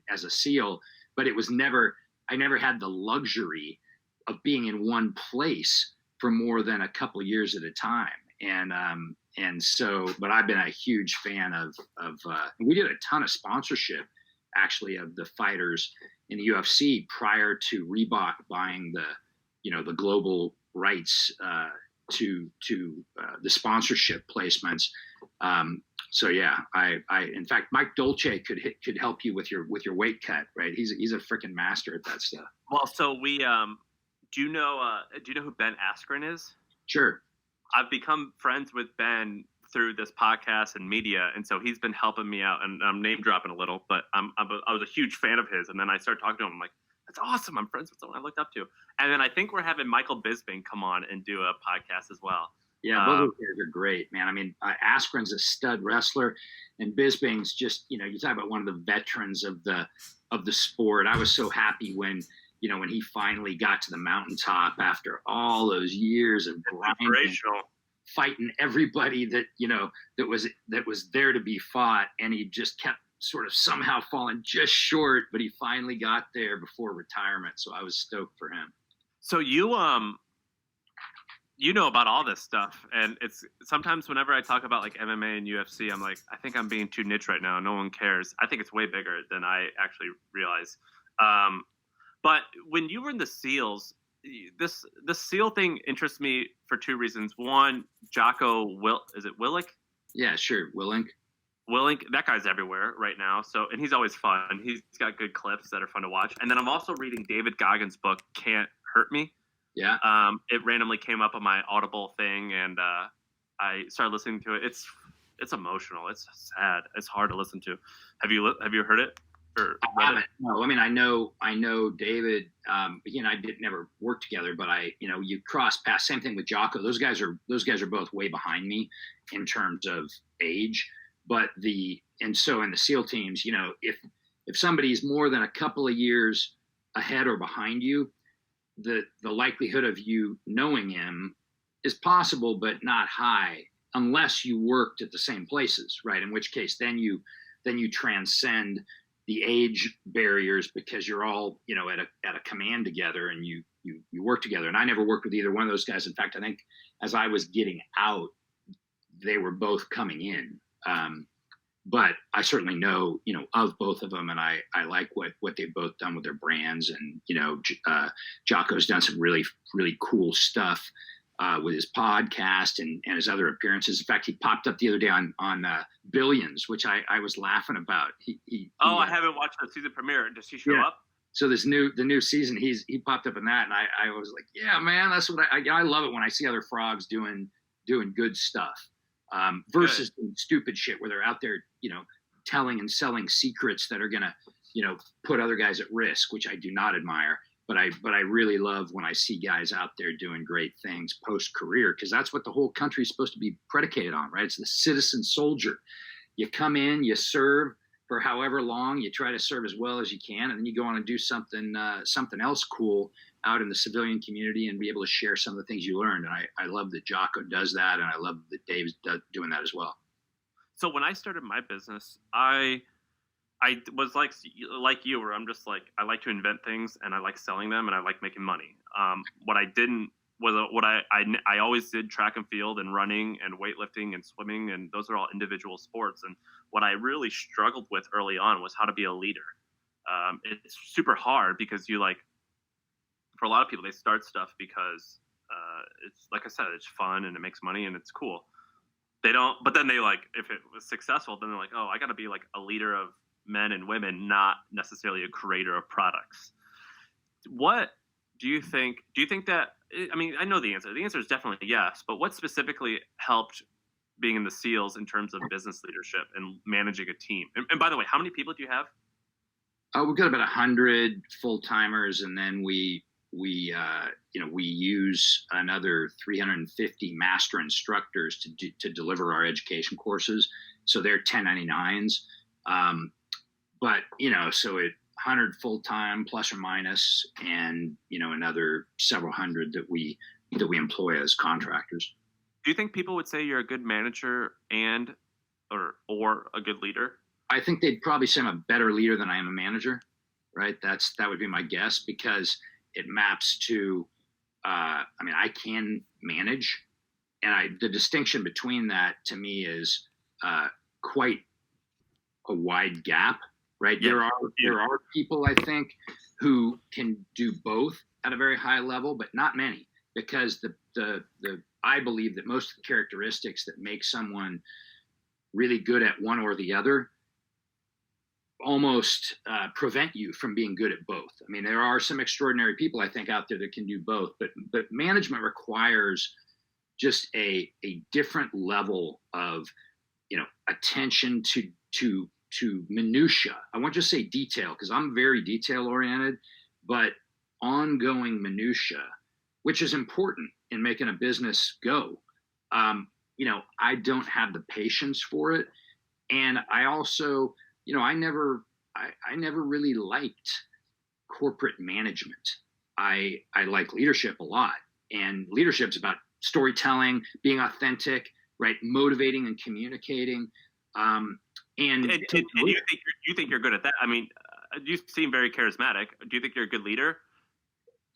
as a SEAL. But it was I never had the luxury of being in one place for more than a couple of years at a time. But I've been a huge fan of we did a ton of sponsorship actually of the fighters in the UFC prior to Reebok buying the global rights to the sponsorship placements. So yeah, I in fact Mike Dolce could help you with your weight cut, right? He's a freaking master at that stuff. Well, so we do you know who Ben Askren is? Sure. I've become friends with Ben through this podcast and media, and so he's been helping me out. And I'm name dropping a little, but I was a huge fan of his, and then I started talking to him. I'm like, that's awesome. I'm friends with someone I looked up to. And then I think we're having Michael Bisping come on and do a podcast as well. Yeah, both of those guys are great, man. I mean, Askren's a stud wrestler, and Bisping's just, you talk about one of the veterans of the sport. I was so happy when he finally got to the mountaintop after all those years of grinding. Inspirational. fighting everybody that, that was there to be fought. And he just kept sort of somehow falling just short, but he finally got there before retirement. So I was stoked for him. So you know about all this stuff, and it's sometimes whenever I talk about like MMA and UFC, I'm like, I think I'm being too niche right now. No one cares. I think it's way bigger than I actually realize. But when you were in the SEALs, the SEAL thing interests me for two reasons. One, is it Willick? Yeah, sure, Willink. Willink, that guy's everywhere right now. So, and he's always fun. He's got good clips that are fun to watch. And then I'm also reading David Goggins' book, Can't Hurt Me. Yeah. It randomly came up on my Audible thing, and I started listening to it. It's emotional. It's sad. It's hard to listen to. Have you heard it? Or I haven't. No, I mean, I know David. He and I did never work together, but you cross paths. Same thing with Jocko. Those guys are both way behind me in terms of age. But so in the SEAL teams, if somebody's more than a couple of years ahead or behind you, the likelihood of you knowing him is possible, but not high, unless you worked at the same places, right? In which case, then you transcend the age barriers because you're all at a command together and you work together. And I never worked with either one of those guys. In fact, I think as I was getting out, they were both coming in. But I certainly know, of both of them, and I like what they've both done with their brands. And, Jocko's done some really, really cool stuff with his podcast and his other appearances. In fact, he popped up the other day on Billions, which I was laughing about. I haven't watched the season premiere. Does he show up? So the new season, he popped up in that, and I was like, yeah, man, that's what I love it when I see other frogs doing good stuff. Versus stupid shit where they're out there, telling and selling secrets that are going to, put other guys at risk, which I do not admire. But I really love when I see guys out there doing great things post-career, because that's what the whole country is supposed to be predicated on, right? It's the citizen soldier. You come in, you serve for however long, you try to serve as well as you can, and then you go on and do something else cool out in the civilian community and be able to share some of the things you learned. And I love that Jocko does that, and I love that Dave's doing that as well. So when I started my business, I was like you, where I'm just like, I like to invent things and I like selling them and I like making money. What I didn't was what I always did track and field and running and weightlifting and swimming, and those are all individual sports. And what I really struggled with early on was how to be a leader. It's super hard because for a lot of people, they start stuff because it's, like I said, it's fun and it makes money and it's cool. But then if it was successful, then they're like, oh, I got to be like a leader of men and women, not necessarily a creator of products. What do you think? Do you think that, I mean, I know the answer. The answer is definitely yes, but what specifically helped being in the SEALs in terms of business leadership and managing a team? And by the way, how many people do you have? We've got about 100 full-timers, and then we use another 350 master instructors to deliver our education courses. So they're 1099s. But, so 100 full-time plus or minus, and, another several hundred that we employ as contractors. Do you think people would say you're a good manager or a good leader? I think they'd probably say I'm a better leader than I am a manager, right? That would be my guess, because it maps to, I can manage, and the distinction between that to me is quite a wide gap, right? Yeah. There are people, I think, who can do both at a very high level, but not many, because I believe that most of the characteristics that make someone really good at one or the other almost prevent you from being good at both. I mean, there are some extraordinary people, I think, out there that can do both, but management requires just a different level of, attention to minutia. I won't just say detail, because I'm very detail oriented, but ongoing minutia, which is important in making a business go. I don't have the patience for it. And I also, I never really liked corporate management. I like leadership a lot, and leadership's about storytelling, being authentic, right? Motivating and communicating. And do you think you're good at that? I mean, you seem very charismatic. Do you think you're a good leader?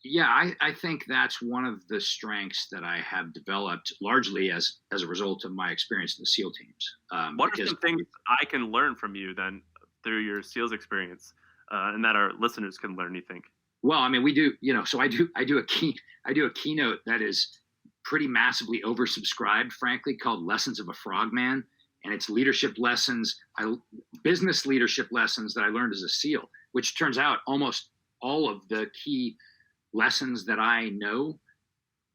Yeah, I think that's one of the strengths that I have developed largely as a result of my experience in the SEAL teams. What are some things I can learn from you then through your SEALs experience, and that our listeners can learn? You think? Well, I mean, we do. So I do a keynote that is pretty massively oversubscribed, frankly, called "Lessons of a Frogman," and it's leadership lessons, business leadership lessons that I learned as a SEAL. Which turns out almost all of the key lessons that I know,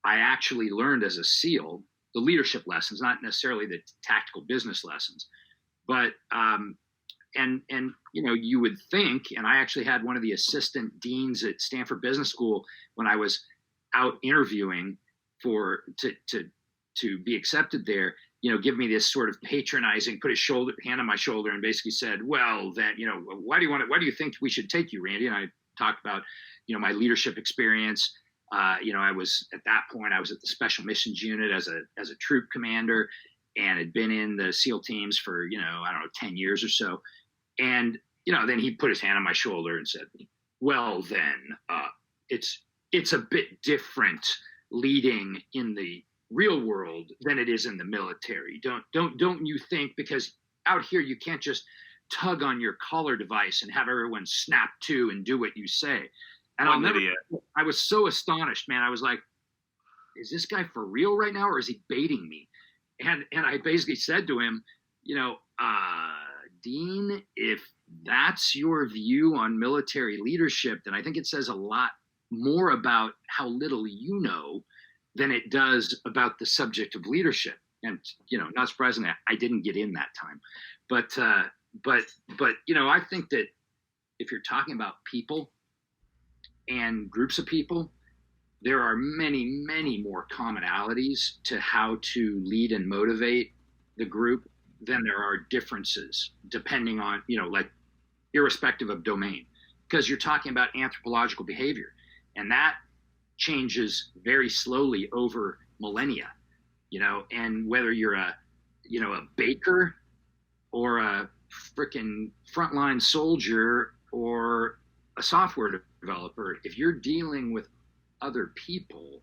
I actually learned as a SEAL, the leadership lessons, not necessarily the tactical business lessons. But, and you would think, and I actually had one of the assistant deans at Stanford Business School when I was out interviewing to be accepted there, give me this sort of patronizing, put his hand on my shoulder and basically said, well, then, why do you think we should take you, Randy? And I talked about, my leadership experience. I was at that point, I was at the Special Missions Unit as a troop commander and had been in the SEAL teams for, 10 years or so. And, then he put his hand on my shoulder and said, well, then it's a bit different leading in the real world than it is in the military. Don't you think? Because out here, you can't just tug on your collar device and have everyone snap to and do what you say. And I was so astonished, man. I was like, is this guy for real right now, or is he baiting me? And I basically said to him, Dean, if that's your view on military leadership, then I think it says a lot more about how little you know than it does about the subject of leadership. And, not surprisingly, I didn't get in that time. But I think that if you're talking about people and groups of people, there are many, many more commonalities to how to lead and motivate the group than there are differences, depending on, irrespective of domain. Because you're talking about anthropological behavior, and that changes very slowly over millennia, and whether you're a baker or a freaking frontline soldier or a software developer, if you're dealing with other people,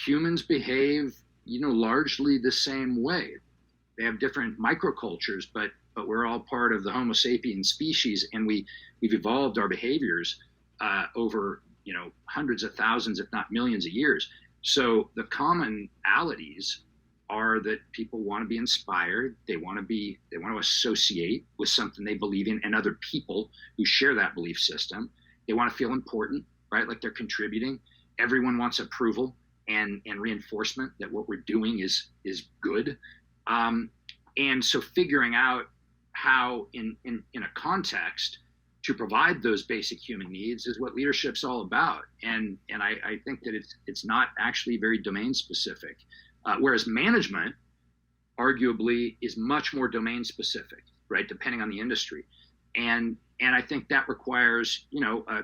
humans behave, largely the same way. They have different microcultures, but we're all part of the Homo sapiens species, and we've evolved our behaviors over hundreds of thousands, if not millions of years. So the commonalities are that people want to be inspired. They want to associate with something they believe in and other people who share that belief system. They want to feel important, right? Like they're contributing. Everyone wants approval and reinforcement that what we're doing is good. And so figuring out how in a context to provide those basic human needs is what leadership's all about. And I think that it's not actually very domain specific. Whereas management, arguably, is much more domain specific, right? Depending on the industry, and I think that requires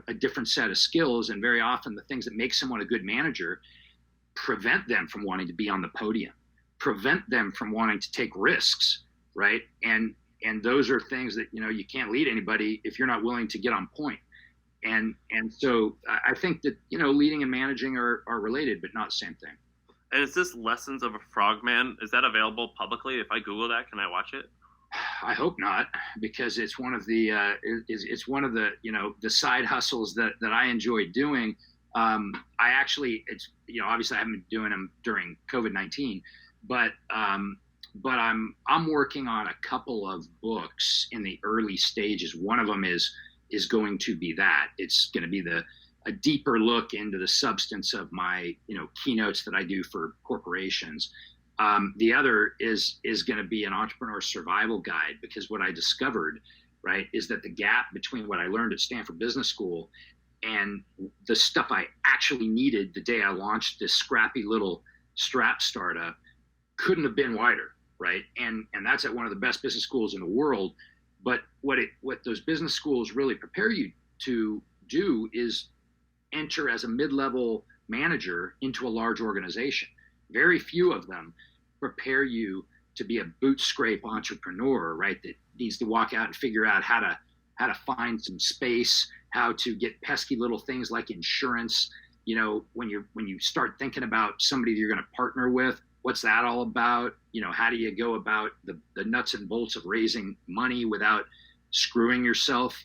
a different set of skills. And very often, the things that make someone a good manager prevent them from wanting to be on the podium, prevent them from wanting to take risks, right? And those are things that you can't lead anybody if you're not willing to get on point. And so I think that leading and managing are related, but not the same thing. And is this Lessons of a Frogman? Is that available publicly? If I Google that, can I watch it? I hope not, because it's one of the the side hustles that I enjoy doing. Obviously I haven't been doing them during COVID-19, but I'm working on a couple of books in the early stages. One of them is going to be that. It's going to be a deeper look into the substance of my, keynotes that I do for corporations. The other is going to be an entrepreneur survival guide, because what I discovered, right, is that the gap between what I learned at Stanford Business School and the stuff I actually needed the day I launched this scrappy little strap startup couldn't have been wider, right? And that's at one of the best business schools in the world. But what those business schools really prepare you to do is enter as a mid-level manager into a large organization. Very few of them prepare you to be a boot scrape entrepreneur, right? That needs to walk out and figure out how to find some space, how to get pesky little things like insurance. You know, when you start thinking about somebody that you're going to partner with, what's that all about? You know, how do you go about the nuts and bolts of raising money without screwing yourself,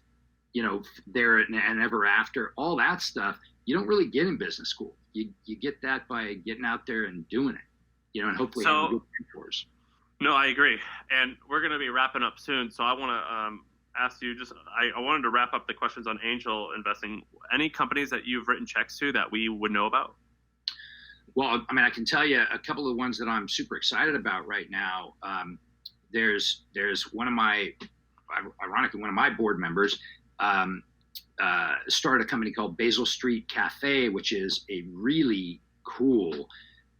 you know, there and ever after? All that stuff you don't really get in business school. You get that by getting out there and doing it, you know, and hopefully having good mentors. No, I agree. And we're going to be wrapping up soon. So I want to ask you I wanted to wrap up the questions on angel investing. Any companies that you've written checks to that we would know about? Well, I mean, I can tell you a couple of the ones that I'm super excited about right now. There's one of my, ironically, one of my board members started a company called Basil Street Cafe, which is a really cool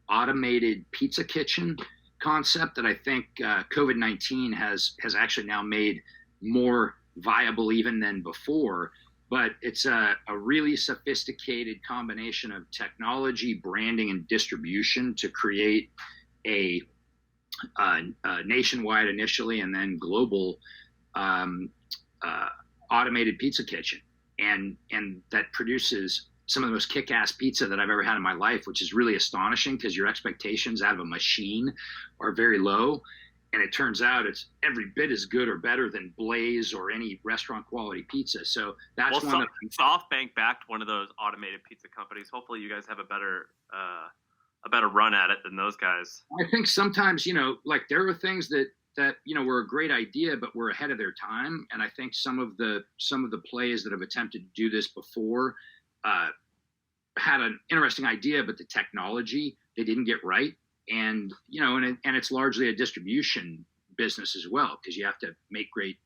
automated pizza kitchen concept that I think COVID-19 has actually now made more viable even than before. But it's a really sophisticated combination of technology, branding, and distribution to create a nationwide initially and then global automated pizza kitchen. And that produces some of the most kick-ass pizza that I've ever had in my life, which is really astonishing because your expectations out of a machine are very low. And it turns out it's every bit as good or better than Blaze or any restaurant quality pizza. So that's one of SoftBank backed one of those automated pizza companies. Hopefully you guys have a better run at it than those guys. I think sometimes, you know, like there are things that, you know, were a great idea, but were ahead of their time. And I think some of the plays that have attempted to do this before had an interesting idea, but the technology they didn't get right. And, you know, and it's largely a distribution business as well, because you have to make great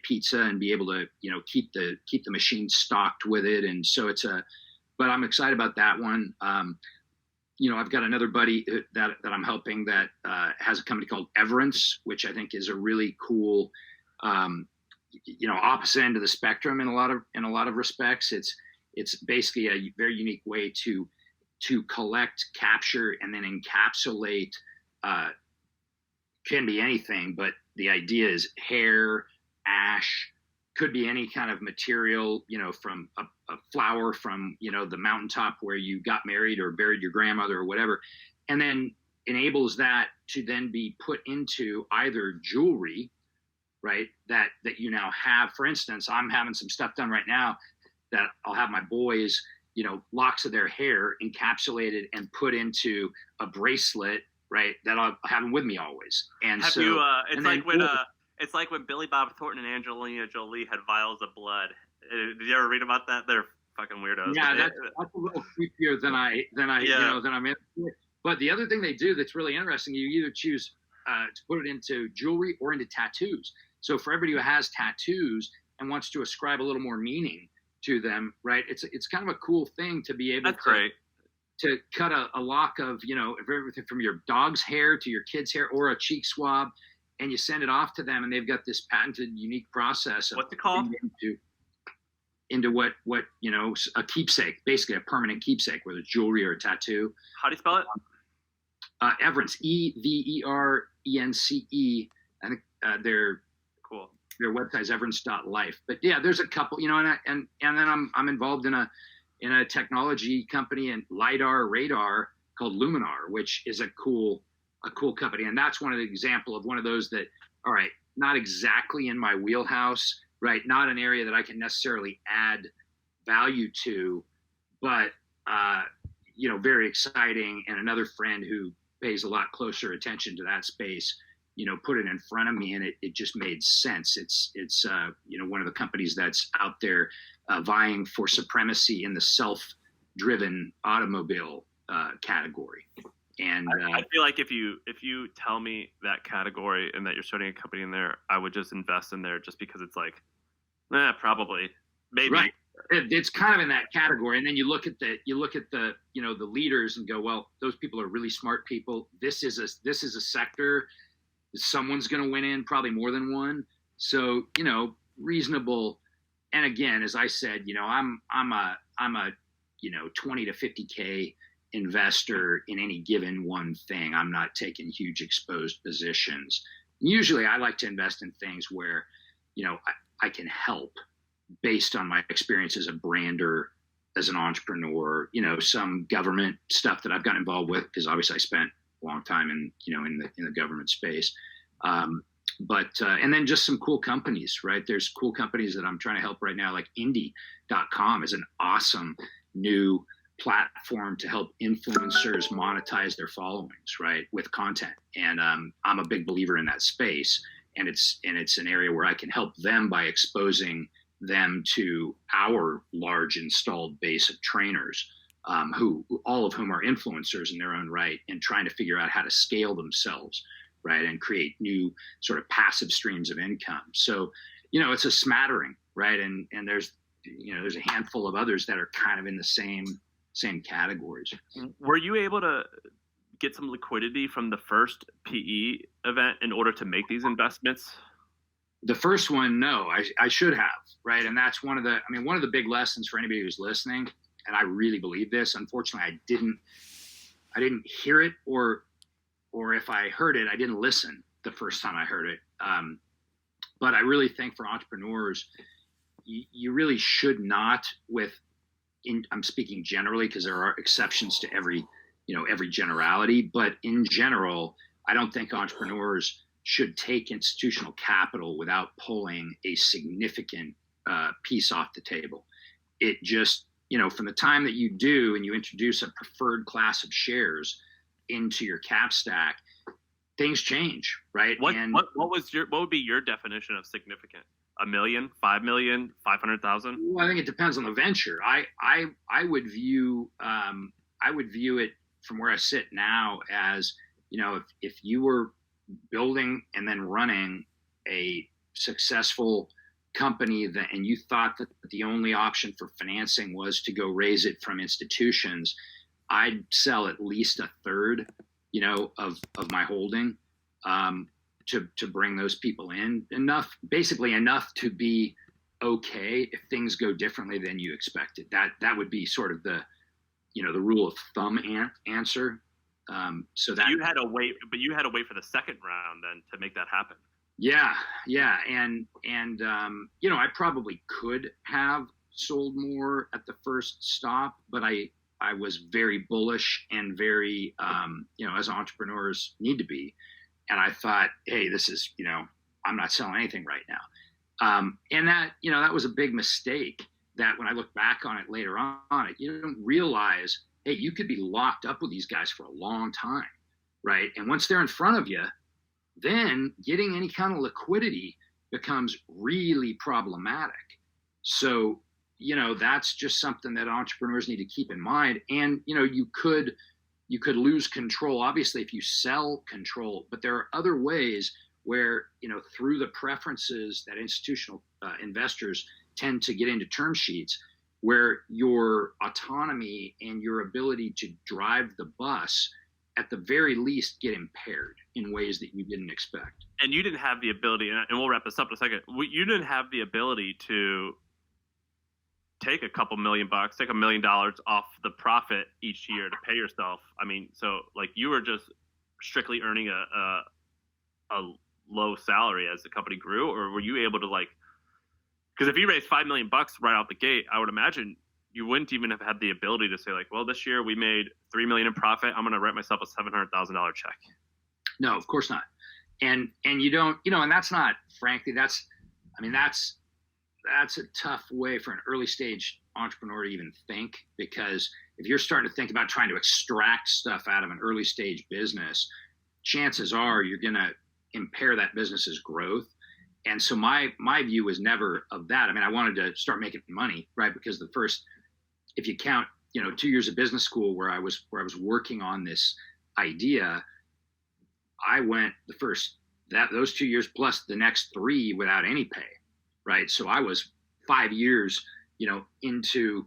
pizza and be able to, you know, keep the machine stocked with it. And so but I'm excited about that one. You know, I've got another buddy that I'm helping that has a company called Everence, which I think is a really cool, you know, opposite end of the spectrum in a lot of respects. It's basically a very unique way to collect, capture, and then encapsulate. Can be anything, but the idea is hair, ash, could be any kind of material, you know, from a flower from, you know, the mountaintop where you got married or buried your grandmother or whatever, and then enables that to then be put into either jewelry, right, that you now have. For instance, I'm having some stuff done right now that I'll have my boys, you know, locks of their hair encapsulated and put into a bracelet, right, that I'll have them with me always. And have so you, it's like when Billy Bob Thornton and Angelina Jolie had vials of blood. Did you ever read about that? They're fucking weirdos. Yeah, that's a little creepier than I yeah. You know, than I'm into it. But the other thing they do that's really interesting, you either choose to put it into jewelry or into tattoos. So for everybody who has tattoos and wants to ascribe a little more meaning to them, right? It's kind of a cool thing to be able to cut a lock of, you know, everything from your dog's hair to your kid's hair or a cheek swab, and you send it off to them, and they've got this patented, unique process of what's it called? Into what you know, a keepsake, basically a permanent keepsake, whether it's jewelry or a tattoo. How do you spell it? Everence, Everence. I think they're cool. Their website is everence.life. But yeah, there's a couple, you know, and then I'm involved in a technology company and LiDAR radar called Luminar, which is a cool company. And that's one of the example of one of those that, all right, not exactly in my wheelhouse, right? Not an area that I can necessarily add value to, but, you know, very exciting. And another friend who pays a lot closer attention to that space, you know, put it in front of me, and it just made sense. It's you know, one of the companies that's out there vying for supremacy in the self-driven automobile category. And I feel like if you tell me that category and that you're starting a company in there, I would just invest in there just because it's like, probably, maybe. Right. It's kind of in that category. And then you look at the you know, the leaders and go, well, those people are really smart people. This is a sector someone's going to win in, probably more than one. So, you know, reasonable. And again, as I said, you know, I'm a 20 to 50K investor in any given one thing. I'm not taking huge exposed positions. Usually I like to invest in things where, I can help based on my experience as a brander, as an entrepreneur, some government stuff that I've gotten involved with, because obviously I spent a long time in the government space. And then just some cool companies, right? There's cool companies that I'm trying to help right now, like indie.com is an awesome new platform to help influencers monetize their followings, right, with content. And I'm a big believer in that space. And it's an area where I can help them by exposing them to our large installed base of trainers, who all of whom are influencers in their own right, and trying to figure out how to scale themselves, right, and create new sort of passive streams of income. So, it's a smattering, right, and there's a handful of others that are kind of in the same categories. Were you able to get some liquidity from the first PE event in order to make these investments? The first one, no, I should have, right? And that's one of the big lessons for anybody who's listening, and I really believe this. Unfortunately, I didn't hear it, or if I heard it, I didn't listen the first time I heard it. But I really think for entrepreneurs, you really should not I'm speaking generally because there are exceptions to every generality, but in general, I don't think entrepreneurs should take institutional capital without pulling a significant piece off the table. It just, from the time that you do and you introduce a preferred class of shares into your cap stack, things change, right? What would be your definition of significant? $1 million, $5 million, 500,000? Well, I think it depends on the venture. I would view it from where I sit now as, if you were building and then running a successful company and you thought that the only option for financing was to go raise it from institutions, I'd sell at least a third, of my holding, to bring those people in, enough to be okay if things go differently than you expected. That would be sort of the rule of thumb answer. So that you had to wait for the second round then to make that happen. Yeah. And I probably could have sold more at the first stop, but I was very bullish and very, as entrepreneurs need to be. And I thought, hey, this is, I'm not selling anything right now. And that was a big mistake that when I look back on it later on, you don't realize, hey, you could be locked up with these guys for a long time, right? And once they're in front of you, then getting any kind of liquidity becomes really problematic. So, that's just something that entrepreneurs need to keep in mind. And, you could lose control, obviously, if you sell control, but there are other ways where, through the preferences that institutional investors tend to get into term sheets, where your autonomy and your ability to drive the bus at the very least get impaired in ways that you didn't expect. And you didn't have the ability, and we'll wrap this up in a second, you didn't have the ability to take a couple $1 million, take $1 million off the profit each year to pay yourself. I mean, so like you were just strictly earning a low salary as the company grew, or were you able to because if you raised $5 million right out the gate, I would imagine you wouldn't even have had the ability to say well, this year we made $3 million in profit, I'm going to write myself a $700,000 check. No, of course not. And you don't, and that's not, frankly, that's a tough way for an early stage entrepreneur to even think, because if you're starting to think about trying to extract stuff out of an early stage business, chances are you're going to impair that business's growth. And so my view was never of that. I mean, I wanted to start making money, right? Because if you count, 2 years of business school where I was working on this idea, I went those 2 years plus the next 3 without any pay. Right. So I was 5 years, into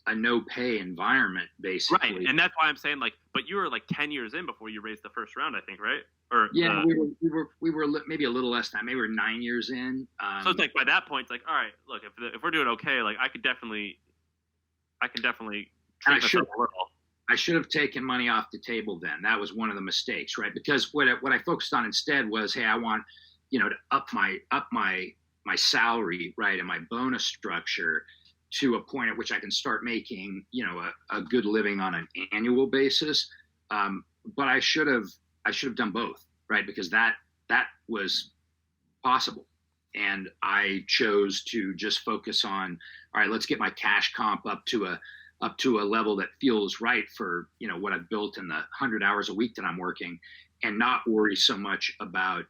a no pay environment, basically. Right. And that's why I'm saying but you were 10 years in before you raised the first round, I think, right? Or yeah, we were maybe a little less than that. Maybe we were 9 years in. So it's by that point, it's all right, look, if we're doing okay, I could definitely And treat myself a little. I should have taken money off the table then. That was one of the mistakes, right? Because what I focused on instead was, hey, I want, to up my salary, right, and my bonus structure to a point at which I can start making, a good living on an annual basis. But I should have done both, right? Because that was possible. And I chose to just focus on, all right, let's get my cash comp up to a level that feels right for, what I've built in the 100 hours a week that I'm working, and not worry so much about,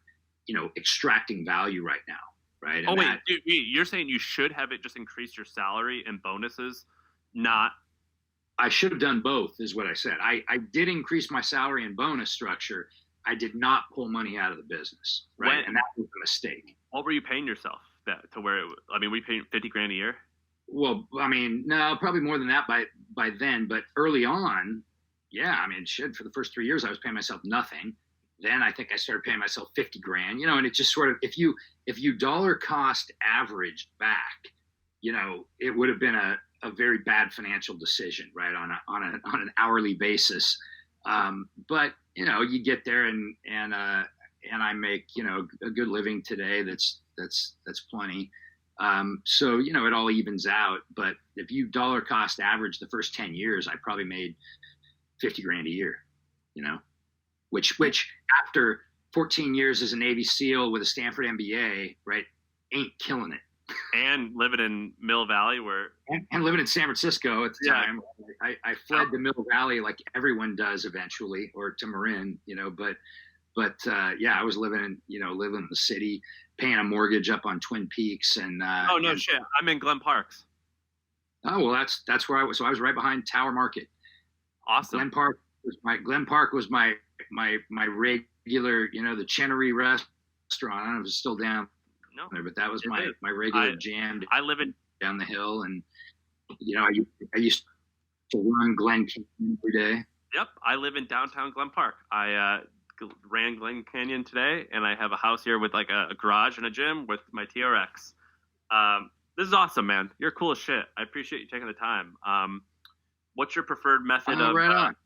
extracting value right now. Right. Oh, wait, you're saying you should have it just increase your salary and bonuses, not. I should have done both, is what I said. I did increase my salary and bonus structure. I did not pull money out of the business. Right. And that was a mistake. What were you paying yourself to where we paid $50,000 a year? Well, no, probably more than that by then. But early on, yeah, for the first 3 years, I was paying myself nothing. Then I think I started paying myself $50,000, and it just sort of, if you dollar cost averaged back, it would have been a very bad financial decision, right, on an hourly basis. But you get there and I make a good living today. That's plenty. So it all evens out. But if you dollar cost average the first 10 years, I probably made $50,000 a year. Which after 14 years as a Navy SEAL with a Stanford MBA, right, ain't killing it. And living in Mill Valley, and living in San Francisco at the time. I fled to Mill Valley like everyone does eventually, or to Marin, But I was living in the city, paying a mortgage up on Twin Peaks, and shit, I'm in Glen Parks. Oh well, that's where I was. So I was right behind Tower Market. Awesome. Glen Park was my regular, the Chenery restaurant. I don't know if it's still down there, but that was my regular jam. I live down the hill, and I used to run Glen Canyon every day. Yep, I live in downtown Glen Park. I ran Glen Canyon today, and I have a house here with like a garage and a gym with my TRX. This is awesome, man. You're cool as shit. I appreciate you taking the time. What's your preferred method of? Right on.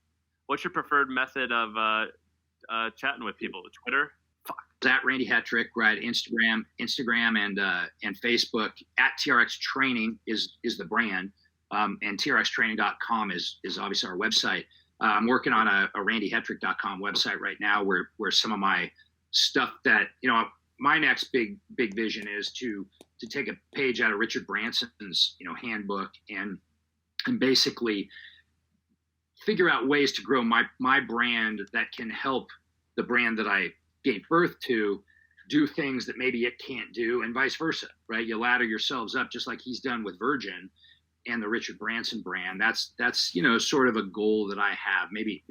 What's your preferred method of chatting with people? Twitter? Fuck. At Randy Hetrick, right? Instagram and Facebook. At TRX Training is the brand, and TRXtraining.com is obviously our website. I'm working on a randyhetrick.com website right now, where some of my stuff that my next big vision is to take a page out of Richard Branson's handbook and basically figure out ways to grow my brand that can help the brand that I gave birth to do things that maybe it can't do, and vice versa, right? You ladder yourselves up just like he's done with Virgin and the Richard Branson brand. That's sort of a goal that I have. Maybe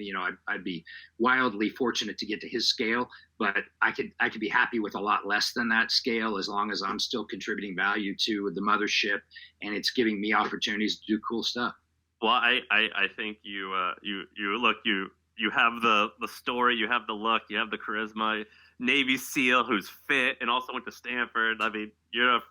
I'd be wildly fortunate to get to his scale, but I could be happy with a lot less than that scale as long as I'm still contributing value to the mothership and it's giving me opportunities to do cool stuff. Well, I think you have the story, you have the look, you have the charisma. Navy SEAL who's fit and also went to Stanford. You're a